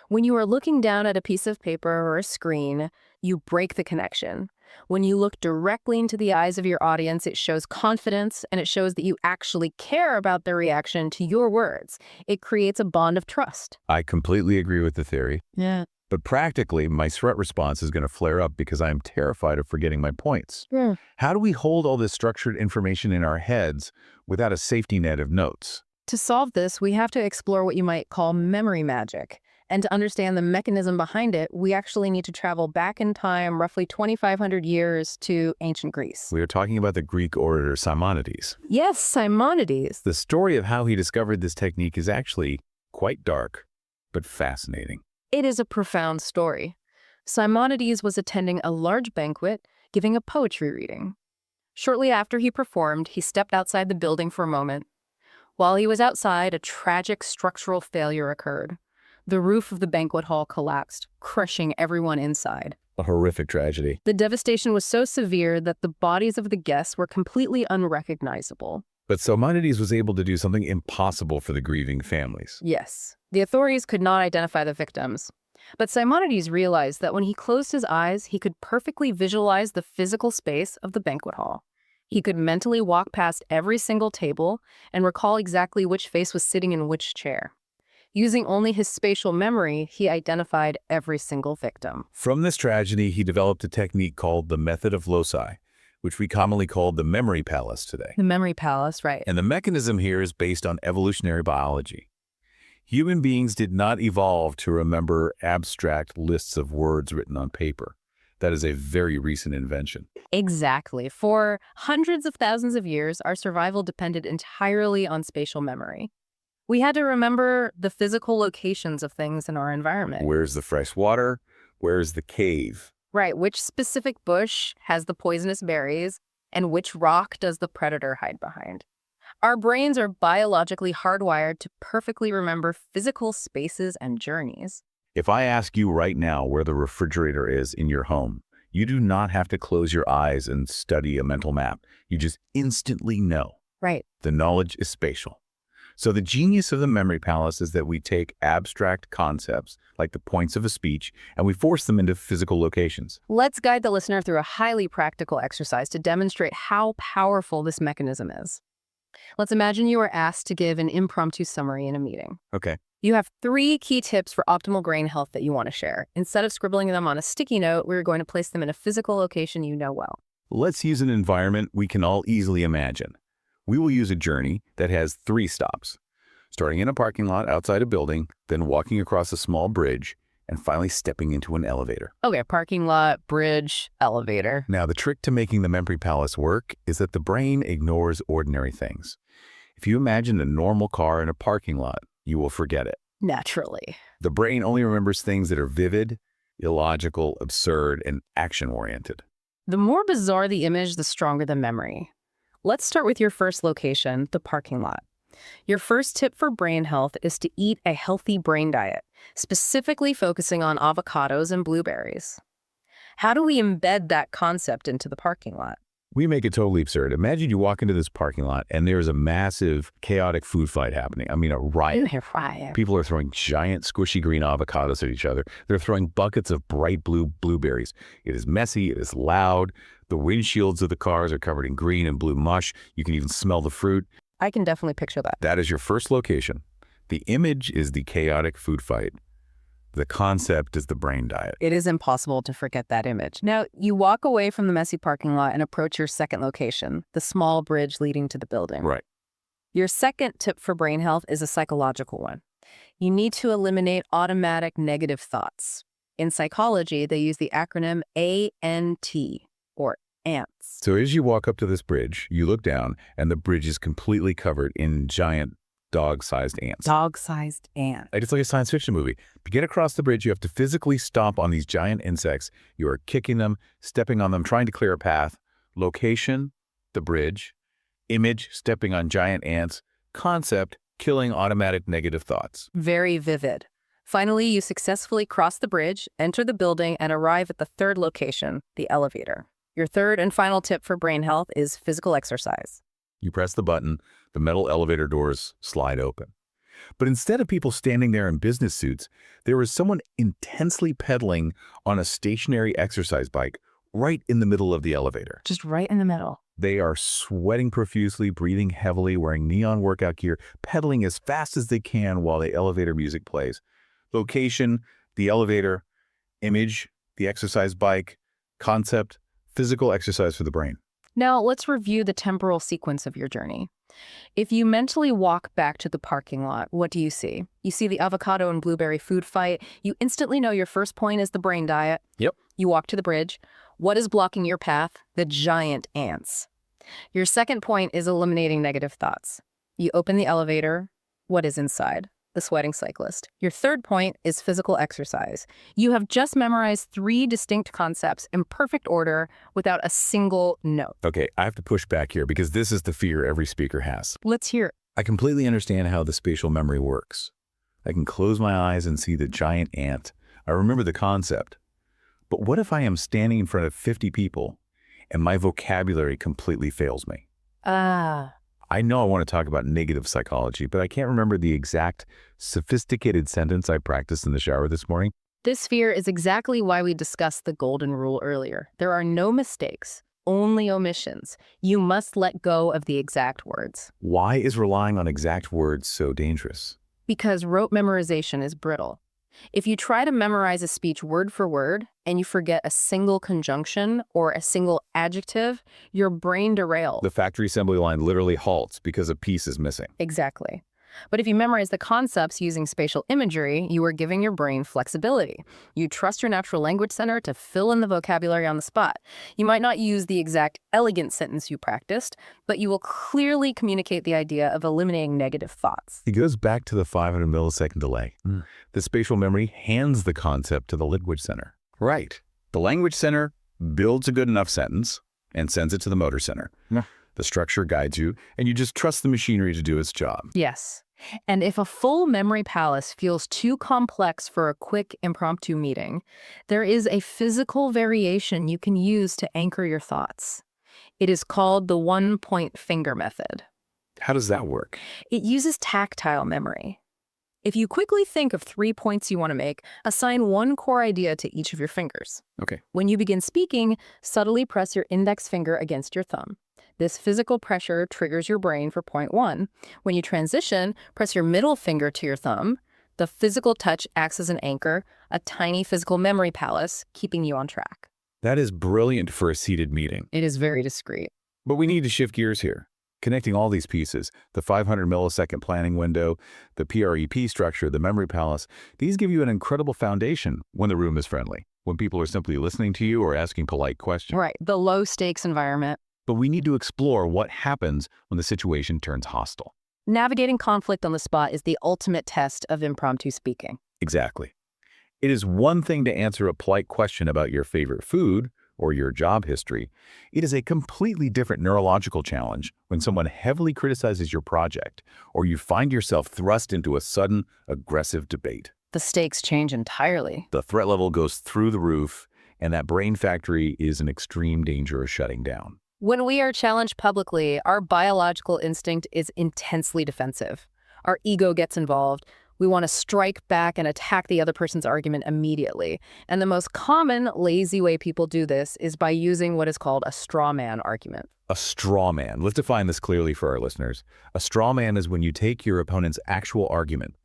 [SPEAKER 2] When you are looking down at a piece of paper or a screen, you break the connection. When you look directly into the eyes of your audience, it shows confidence and it shows that you actually care about their reaction to your words. It creates a bond of trust.
[SPEAKER 3] I completely agree with the theory.
[SPEAKER 2] Yeah.
[SPEAKER 3] But practically, my threat response is going to flare up because I'm terrified of forgetting my points.
[SPEAKER 2] Yeah.
[SPEAKER 3] How do we hold all this structured information in our heads without a safety net of notes?
[SPEAKER 2] To solve this, we have to explore what you might call memory magic. And to understand the mechanism behind it, we actually need to travel back in time roughly 2,500 years to ancient Greece.
[SPEAKER 3] We are talking about the Greek orator Simonides.
[SPEAKER 2] Yes, Simonides.
[SPEAKER 3] The story of how he discovered this technique is actually quite dark, but fascinating.
[SPEAKER 2] It is a profound story. Simonides was attending a large banquet, giving a poetry reading. Shortly after he performed, he stepped outside the building for a moment. While he was outside, a tragic structural failure occurred. The roof of the banquet hall collapsed, crushing everyone inside.
[SPEAKER 3] A horrific tragedy.
[SPEAKER 2] The devastation was so severe that the bodies of the guests were completely unrecognizable.
[SPEAKER 3] But Simonides was able to do something impossible for the grieving families.
[SPEAKER 2] Yes, the authorities could not identify the victims. But Simonides realized that when he closed his eyes, he could perfectly visualize the physical space of the banquet hall. He could mentally walk past every single table and recall exactly which face was sitting in which chair. Using only his spatial memory, he identified every single victim.
[SPEAKER 3] From this tragedy, he developed a technique called the method of loci, which we commonly call the memory palace today.
[SPEAKER 2] The memory palace, right.
[SPEAKER 3] And the mechanism here is based on evolutionary biology. Human beings did not evolve to remember abstract lists of words written on paper. That is a very recent invention.
[SPEAKER 2] Exactly. For hundreds of thousands of years, our survival depended entirely on spatial memory. We had to remember the physical locations of things in our environment.
[SPEAKER 3] Where's the fresh water? Where's the cave?
[SPEAKER 2] Right, which specific bush has the poisonous berries, and which rock does the predator hide behind? Our brains are biologically hardwired to perfectly remember physical spaces and journeys.
[SPEAKER 3] If I ask you right now where the refrigerator is in your home, you do not have to close your eyes and study a mental map. You just instantly know.
[SPEAKER 2] Right.
[SPEAKER 3] The knowledge is spatial. So the genius of the memory palace is that we take abstract concepts, like the points of a speech, and we force them into physical locations.
[SPEAKER 2] Let's guide the listener through a highly practical exercise to demonstrate how powerful this mechanism is. Let's imagine you are asked to give an impromptu summary in a meeting.
[SPEAKER 3] Okay.
[SPEAKER 2] You have 3 key tips for optimal brain health that you want to share. Instead of scribbling them on a sticky note, we're going to place them in a physical location you know well.
[SPEAKER 3] Let's use an environment we can all easily imagine. We will use a journey that has 3 stops, starting in a parking lot outside a building, then walking across a small bridge, and finally stepping into an elevator.
[SPEAKER 2] Okay, parking lot, bridge, elevator.
[SPEAKER 3] Now, the trick to making the memory palace work is that the brain ignores ordinary things. If you imagine a normal car in a parking lot, you will forget it.
[SPEAKER 2] Naturally.
[SPEAKER 3] The brain only remembers things that are vivid, illogical, absurd, and action-oriented.
[SPEAKER 2] The more bizarre the image, the stronger the memory. Let's start with your first location, the parking lot. Your first tip for brain health is to eat a healthy brain diet, specifically focusing on avocados and blueberries. How do we embed that concept into the parking lot?
[SPEAKER 3] We make it totally absurd. Imagine you walk into this parking lot and there's a massive, chaotic food fight happening. I mean, a riot. People are throwing giant, squishy green avocados at each other. They're throwing buckets of bright blue blueberries. It is messy. It is loud. The windshields of the cars are covered in green and blue mush. You can even smell the fruit.
[SPEAKER 2] I can definitely picture that.
[SPEAKER 3] That is your first location. The image is the chaotic food fight. The concept is the brain diet.
[SPEAKER 2] It is impossible to forget that image. Now, you walk away from the messy parking lot and approach your second location, the small bridge leading to the building.
[SPEAKER 3] Right.
[SPEAKER 2] Your second tip for brain health is a psychological one. You need to eliminate automatic negative thoughts. In psychology, they use the acronym ANT, or ANTS.
[SPEAKER 3] So as you walk up to this bridge, you look down, and the bridge is completely covered in giant dog-sized ants.
[SPEAKER 2] Dog-sized ants.
[SPEAKER 3] It's like a science fiction movie. To get across the bridge, you have to physically stomp on these giant insects. You are kicking them, stepping on them, trying to clear a path. Location, the bridge. Image, stepping on giant ants. Concept, killing automatic negative thoughts.
[SPEAKER 2] Very vivid. Finally, you successfully cross the bridge, enter the building, and arrive at the third location, the elevator. Your third and final tip for brain health is physical exercise.
[SPEAKER 3] You press the button, the metal elevator doors slide open. But instead of people standing there in business suits, there was someone intensely pedaling on a stationary exercise bike right in the middle of the elevator.
[SPEAKER 2] Just right in the middle.
[SPEAKER 3] They are sweating profusely, breathing heavily, wearing neon workout gear, pedaling as fast as they can while the elevator music plays. Location, the elevator, image, the exercise bike, concept, physical exercise for the brain.
[SPEAKER 2] Now, let's review the temporal sequence of your journey. If you mentally walk back to the parking lot, what do you see? You see the avocado and blueberry food fight. You instantly know your first point is the brain diet.
[SPEAKER 3] Yep.
[SPEAKER 2] You walk to the bridge. What is blocking your path? The giant ants. Your second point is eliminating negative thoughts. You open the elevator. What is inside? The sweating cyclist. Your third point is physical exercise. You have just memorized 3 distinct concepts in perfect order without a single note.
[SPEAKER 3] Okay, I have to push back here because this is the fear every speaker has.
[SPEAKER 2] Let's hear it.
[SPEAKER 3] I completely understand how the spatial memory works. I can close my eyes and see the giant ant. I remember the concept. But what if I am standing in front of 50 people and my vocabulary completely fails me? I know I want to talk about negative psychology, but I can't remember the exact sophisticated sentence I practiced in the shower this morning.
[SPEAKER 2] This fear is exactly why we discussed the golden rule earlier. There are no mistakes, only omissions. You must let go of the exact words.
[SPEAKER 3] Why is relying on exact words so dangerous?
[SPEAKER 2] Because rote memorization is brittle. If you try to memorize a speech word for word and you forget a single conjunction or a single adjective, your brain derails.
[SPEAKER 3] The factory assembly line literally halts because a piece is missing.
[SPEAKER 2] Exactly. But if you memorize the concepts using spatial imagery, you are giving your brain flexibility. You trust your natural language center to fill in the vocabulary on the spot. You might not use the exact elegant sentence you practiced, but you will clearly communicate the idea of eliminating negative thoughts.
[SPEAKER 3] It goes back to the 500 millisecond delay. The spatial memory hands the concept to the language center. Right. The language center builds a good enough sentence and sends it to the motor center. The structure guides you, and you just trust the machinery to do its job.
[SPEAKER 2] Yes. And if a full memory palace feels too complex for a quick impromptu meeting, there is a physical variation you can use to anchor your thoughts. It is called the one-point finger method.
[SPEAKER 3] How does that work?
[SPEAKER 2] It uses tactile memory. If you quickly think of 3 points you want to make, assign one core idea to each of your fingers.
[SPEAKER 3] Okay.
[SPEAKER 2] When you begin speaking, subtly press your index finger against your thumb. This physical pressure triggers your brain for point 1. When you transition, press your middle finger to your thumb. The physical touch acts as an anchor, a tiny physical memory palace, keeping you on track.
[SPEAKER 3] That is brilliant for a seated meeting.
[SPEAKER 2] It is very discreet.
[SPEAKER 3] But we need to shift gears here. Connecting all these pieces, the 500 millisecond planning window, the PREP structure, the memory palace, these give you an incredible foundation when the room is friendly, when people are simply listening to you or asking polite questions.
[SPEAKER 2] Right, the low-stakes environment.
[SPEAKER 3] But we need to explore what happens when the situation turns hostile.
[SPEAKER 2] Navigating conflict on the spot is the ultimate test of impromptu speaking.
[SPEAKER 3] Exactly. It is one thing to answer a polite question about your favorite food or your job history. It is a completely different neurological challenge when someone heavily criticizes your project or you find yourself thrust into a sudden, aggressive debate.
[SPEAKER 2] The stakes change entirely.
[SPEAKER 3] The threat level goes through the roof, and that brain factory is in extreme danger of shutting down.
[SPEAKER 2] When we are challenged publicly, our biological instinct is intensely defensive. Our ego gets involved. We want to strike back and attack the other person's argument immediately. And the most common, lazy way people do this is by using what is called a straw man argument.
[SPEAKER 3] A straw man. Let's define this clearly for our listeners. A straw man is when you take your opponent's actual argument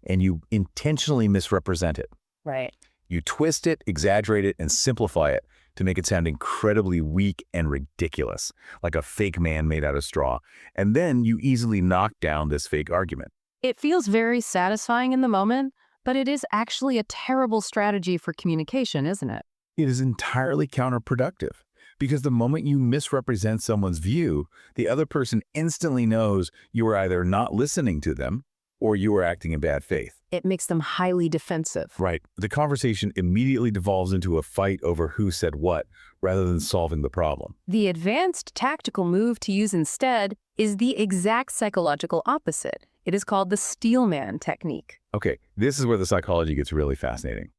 [SPEAKER 3] and you intentionally misrepresent it.
[SPEAKER 2] Right.
[SPEAKER 3] You twist it, exaggerate it, and simplify it to make it sound incredibly weak and ridiculous, like a fake man made out of straw. And then you easily knock down this fake argument.
[SPEAKER 2] It feels very satisfying in the moment, but it is actually a terrible strategy for communication, isn't it?
[SPEAKER 3] It is entirely counterproductive because the moment you misrepresent someone's view, the other person instantly knows you are either not listening to them or you are acting in bad faith.
[SPEAKER 2] It makes them highly defensive.
[SPEAKER 3] Right. The conversation immediately devolves into a fight over who said what, rather than solving the problem.
[SPEAKER 2] The advanced tactical move to use instead is the exact psychological opposite. It is called the steelman technique.
[SPEAKER 3] Okay, this is where the psychology gets really fascinating.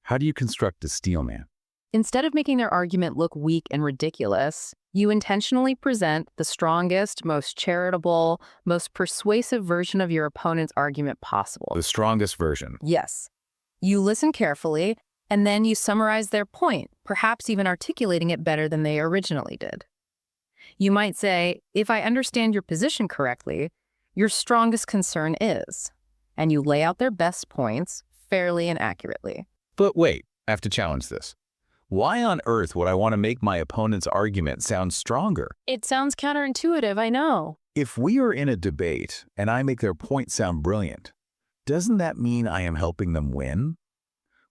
[SPEAKER 3] How do you construct a steelman?
[SPEAKER 2] Instead of making their argument look weak and ridiculous, You intentionally present the strongest, most charitable, most persuasive version of your opponent's argument possible.
[SPEAKER 3] The strongest version.
[SPEAKER 2] Yes. You listen carefully, and then you summarize their point, perhaps even articulating it better than they originally did. You might say, if I understand your position correctly, your strongest concern is, and you lay out their best points fairly and accurately.
[SPEAKER 3] But wait, I have to challenge this. Why on earth would I want to make my opponent's argument sound stronger?
[SPEAKER 2] It sounds counterintuitive, I know.
[SPEAKER 3] If we are in a debate and I make their point sound brilliant, doesn't that mean I am helping them win?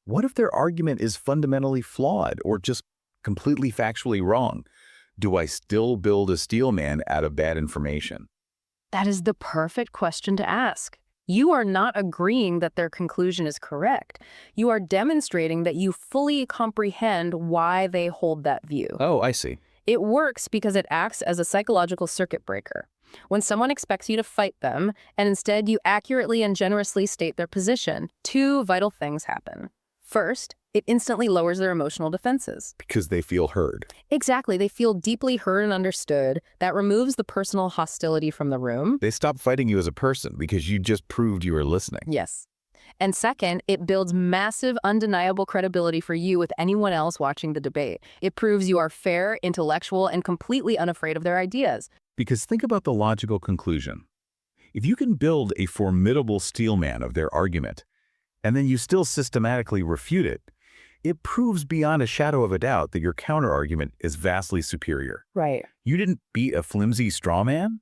[SPEAKER 3] What if their argument is fundamentally flawed or just completely factually wrong? Do I still build a steel man out of bad information?
[SPEAKER 2] That is the perfect question to ask. You are not agreeing that their conclusion is correct. You are demonstrating that you fully comprehend why they hold that view.
[SPEAKER 3] Oh, I see.
[SPEAKER 2] It works because it acts as a psychological circuit breaker. When someone expects you to fight them, and instead you accurately and generously state their position, two vital things happen. First, it instantly lowers their emotional defenses.
[SPEAKER 3] Because they feel heard.
[SPEAKER 2] Exactly. They feel deeply heard and understood. That removes the personal hostility from the room.
[SPEAKER 3] They stop fighting you as a person because you just proved you were listening.
[SPEAKER 2] Yes. And second, it builds massive, undeniable credibility for you with anyone else watching the debate. It proves you are fair, intellectual, and completely unafraid of their ideas.
[SPEAKER 3] Because think about the logical conclusion. If you can build a formidable steel man of their argument, and then you still systematically refute it, it proves beyond a shadow of a doubt that your counterargument is vastly superior.
[SPEAKER 2] Right.
[SPEAKER 3] You didn't beat a flimsy straw man.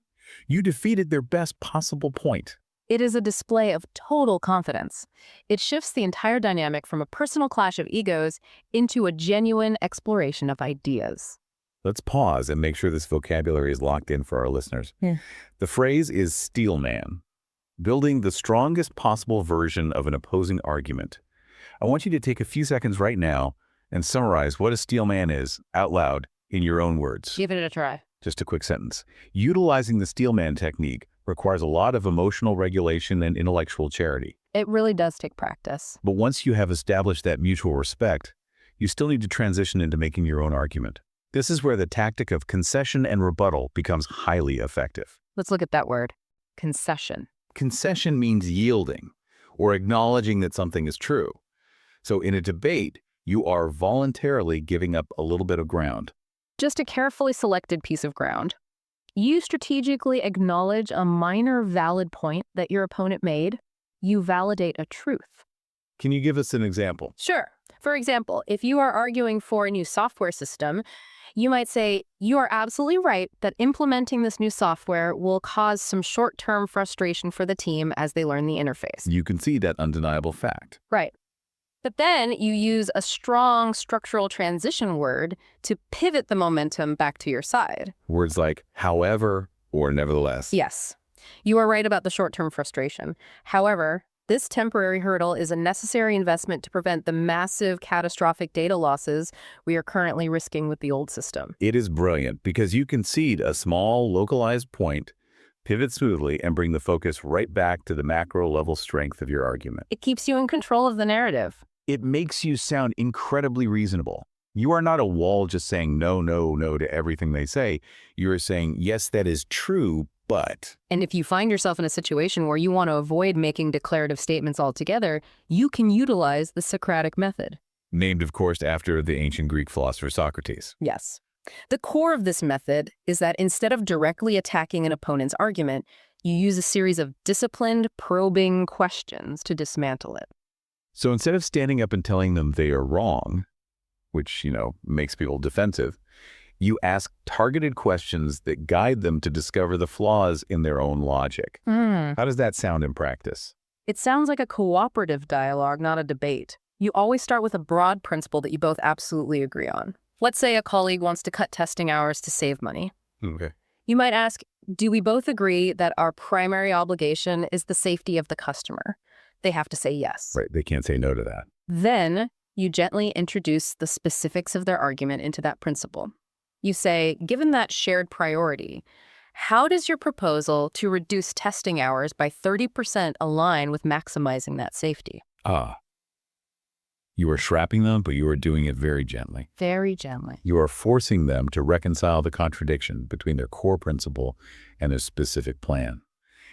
[SPEAKER 3] You defeated their best possible point.
[SPEAKER 2] It is a display of total confidence. It shifts the entire dynamic from a personal clash of egos into a genuine exploration of ideas.
[SPEAKER 3] Let's pause and make sure this vocabulary is locked in for our listeners.
[SPEAKER 2] Yeah.
[SPEAKER 3] The phrase is steel man, building the strongest possible version of an opposing argument. I want you to take a few seconds right now and summarize what a steel man is out loud in your own words.
[SPEAKER 2] Give it a try.
[SPEAKER 3] Just a quick sentence. Utilizing the steel man technique requires a lot of emotional regulation and intellectual charity.
[SPEAKER 2] It really does take practice.
[SPEAKER 3] But once you have established that mutual respect, you still need to transition into making your own argument. This is where the tactic of concession and rebuttal becomes highly effective.
[SPEAKER 2] Let's look at that word, concession.
[SPEAKER 3] Concession means yielding or acknowledging that something is true. So in a debate, you are voluntarily giving up a little bit of ground.
[SPEAKER 2] Just a carefully selected piece of ground. You strategically acknowledge a minor valid point that your opponent made. You validate a truth.
[SPEAKER 3] Can you give us an example?
[SPEAKER 2] Sure. For example, if you are arguing for a new software system, you might say, you are absolutely right that implementing this new software will cause some short-term frustration for the team as they learn the interface.
[SPEAKER 3] You can see that undeniable fact.
[SPEAKER 2] Right. But then you use a strong structural transition word to pivot the momentum back to your side.
[SPEAKER 3] Words like however or nevertheless.
[SPEAKER 2] Yes, you are right about the short-term frustration. However, this temporary hurdle is a necessary investment to prevent the massive catastrophic data losses we are currently risking with the old system.
[SPEAKER 3] It is brilliant because you concede a small, localized point, pivot smoothly, and bring the focus right back to the macro-level strength of your argument.
[SPEAKER 2] It keeps you in control of the narrative.
[SPEAKER 3] It makes you sound incredibly reasonable. You are not a wall just saying no, no, no to everything they say. You are saying, yes, that is true, but...
[SPEAKER 2] And if you find yourself in a situation where you want to avoid making declarative statements altogether, you can utilize the Socratic method.
[SPEAKER 3] Named, of course, after the ancient Greek philosopher Socrates.
[SPEAKER 2] Yes. The core of this method is that instead of directly attacking an opponent's argument, you use a series of disciplined, probing questions to dismantle it.
[SPEAKER 3] So instead of standing up and telling them they are wrong, which, makes people defensive, you ask targeted questions that guide them to discover the flaws in their own logic. How does that sound in practice?
[SPEAKER 2] It sounds like a cooperative dialogue, not a debate. You always start with a broad principle that you both absolutely agree on. Let's say a colleague wants to cut testing hours to save money.
[SPEAKER 3] Okay.
[SPEAKER 2] You might ask, do we both agree that our primary obligation is the safety of the customer? They have to say yes.
[SPEAKER 3] Right, they can't say no to that.
[SPEAKER 2] Then you gently introduce the specifics of their argument into that principle. You say, given that shared priority, how does your proposal to reduce testing hours by 30% align with maximizing that safety?
[SPEAKER 3] You are strapping them, but you are doing it very gently.
[SPEAKER 2] Very gently.
[SPEAKER 3] You are forcing them to reconcile the contradiction between their core principle and their specific plan.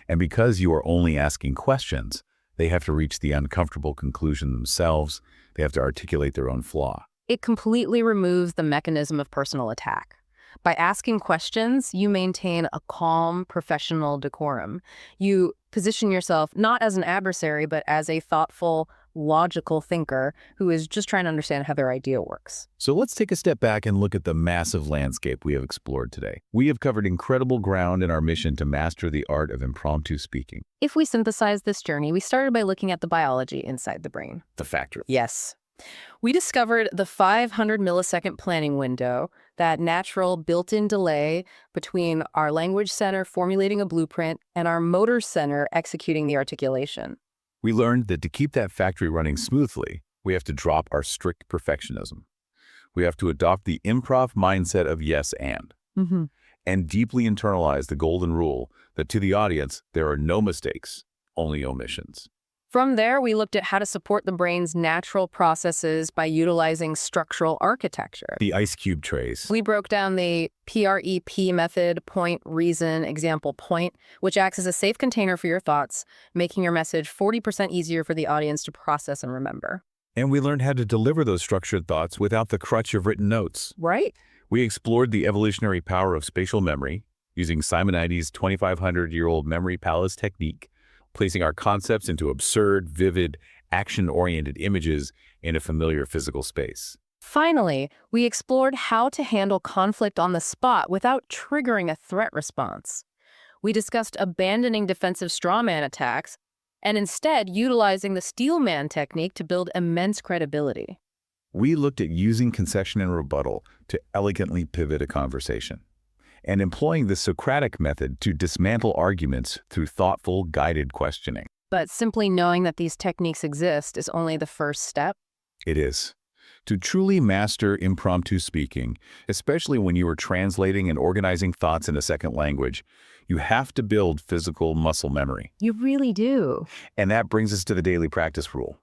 [SPEAKER 3] And because you are only asking questions, they have to reach the uncomfortable conclusion themselves. They have to articulate their own flaw.
[SPEAKER 2] It completely removes the mechanism of personal attack. By asking questions, you maintain a calm, professional decorum. You position yourself not as an adversary, but as a thoughtful, logical thinker who is just trying to understand how their idea works.
[SPEAKER 3] So let's take a step back and look at the massive landscape we have explored today. We have covered incredible ground in our mission to master the art of impromptu speaking.
[SPEAKER 2] If we synthesize this journey, we started by looking at the biology inside the brain.
[SPEAKER 3] The factor.
[SPEAKER 2] Yes. We discovered the 500 millisecond planning window, that natural built-in delay between our language center formulating a blueprint and our motor center executing the articulation.
[SPEAKER 3] We learned that to keep that factory running smoothly, we have to drop our strict perfectionism. We have to adopt the improv mindset of yes and deeply internalize the golden rule that to the audience, there are no mistakes, only omissions.
[SPEAKER 2] From there, we looked at how to support the brain's natural processes by utilizing structural architecture.
[SPEAKER 3] The ice cube trays.
[SPEAKER 2] We broke down the PREP method, point, reason, example, point, which acts as a safe container for your thoughts, making your message 40% easier for the audience to process and remember.
[SPEAKER 3] And we learned how to deliver those structured thoughts without the crutch of written notes.
[SPEAKER 2] Right?
[SPEAKER 3] We explored the evolutionary power of spatial memory using Simonides' 2,500-year-old memory palace technique, placing our concepts into absurd, vivid, action-oriented images in a familiar physical space.
[SPEAKER 2] Finally, we explored how to handle conflict on the spot without triggering a threat response. We discussed abandoning defensive straw man attacks and instead utilizing the steel man technique to build immense credibility.
[SPEAKER 3] We looked at using concession and rebuttal to elegantly pivot a conversation, and employing the Socratic method to dismantle arguments through thoughtful, guided questioning.
[SPEAKER 2] But simply knowing that these techniques exist is only the first step.
[SPEAKER 3] It is. To truly master impromptu speaking, especially when you are translating and organizing thoughts in a second language, you have to build physical muscle memory.
[SPEAKER 2] You really do.
[SPEAKER 3] And that brings us to the daily practice rule.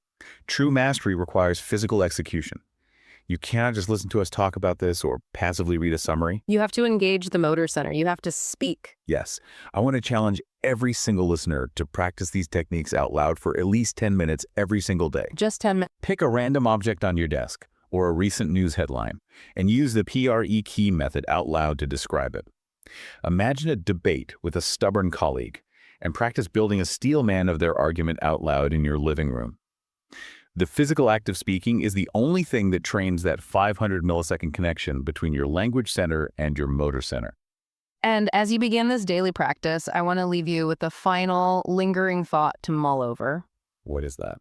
[SPEAKER 3] True mastery requires physical execution. You cannot just listen to us talk about this or passively read a summary.
[SPEAKER 2] You have to engage the motor center. You have to speak.
[SPEAKER 3] Yes, I want to challenge every single listener to practice these techniques out loud for at least 10 minutes every single day.
[SPEAKER 2] Just 10 minutes.
[SPEAKER 3] Pick a random object on your desk or a recent news headline and use the PREP method out loud to describe it. Imagine a debate with a stubborn colleague and practice building a steel man of their argument out loud in your living room. The physical act of speaking is the only thing that trains that 500 millisecond connection between your language center and your motor center.
[SPEAKER 2] And as you begin this daily practice, I want to leave you with a final lingering thought to mull over.
[SPEAKER 3] What is that?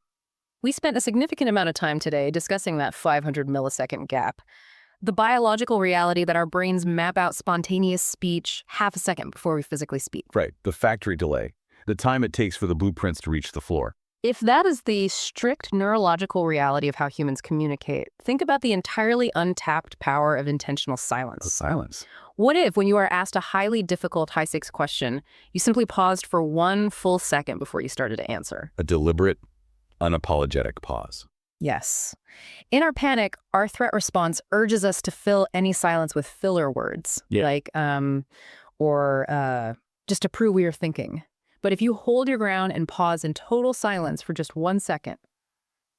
[SPEAKER 2] We spent a significant amount of time today discussing that 500 millisecond gap. The biological reality that our brains map out spontaneous speech half a second before we physically speak.
[SPEAKER 3] Right, the factory delay, the time it takes for the blueprints to reach the floor.
[SPEAKER 2] If that is the strict neurological reality of how humans communicate, think about the entirely untapped power of intentional silence.
[SPEAKER 3] Silence.
[SPEAKER 2] What if, when you are asked a highly difficult, high-stakes question, you simply paused for 1 full second before you started to answer?
[SPEAKER 3] A deliberate, unapologetic pause.
[SPEAKER 2] Yes. In our panic, our threat response urges us to fill any silence with filler words, like, just to prove we are thinking. But if you hold your ground and pause in total silence for just 1 second,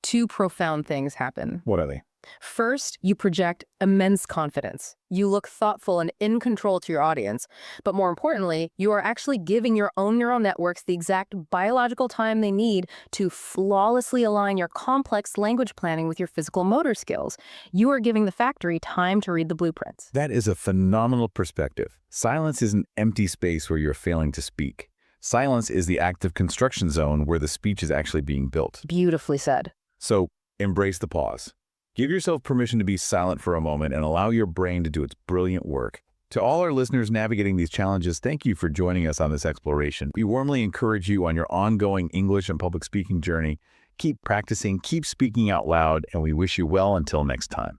[SPEAKER 2] 2 profound things happen.
[SPEAKER 3] What are they?
[SPEAKER 2] First, you project immense confidence. You look thoughtful and in control to your audience. But more importantly, you are actually giving your own neural networks the exact biological time they need to flawlessly align your complex language planning with your physical motor skills. You are giving the factory time to read the blueprints.
[SPEAKER 3] That is a phenomenal perspective. Silence is an empty space where you're failing to speak. Silence is the active construction zone where the speech is actually being built.
[SPEAKER 2] Beautifully said.
[SPEAKER 3] So embrace the pause. Give yourself permission to be silent for a moment and allow your brain to do its brilliant work. To all our listeners navigating these challenges, thank you for joining us on this exploration. We warmly encourage you on your ongoing English and public speaking journey. Keep practicing, keep speaking out loud, and we wish you well until next time.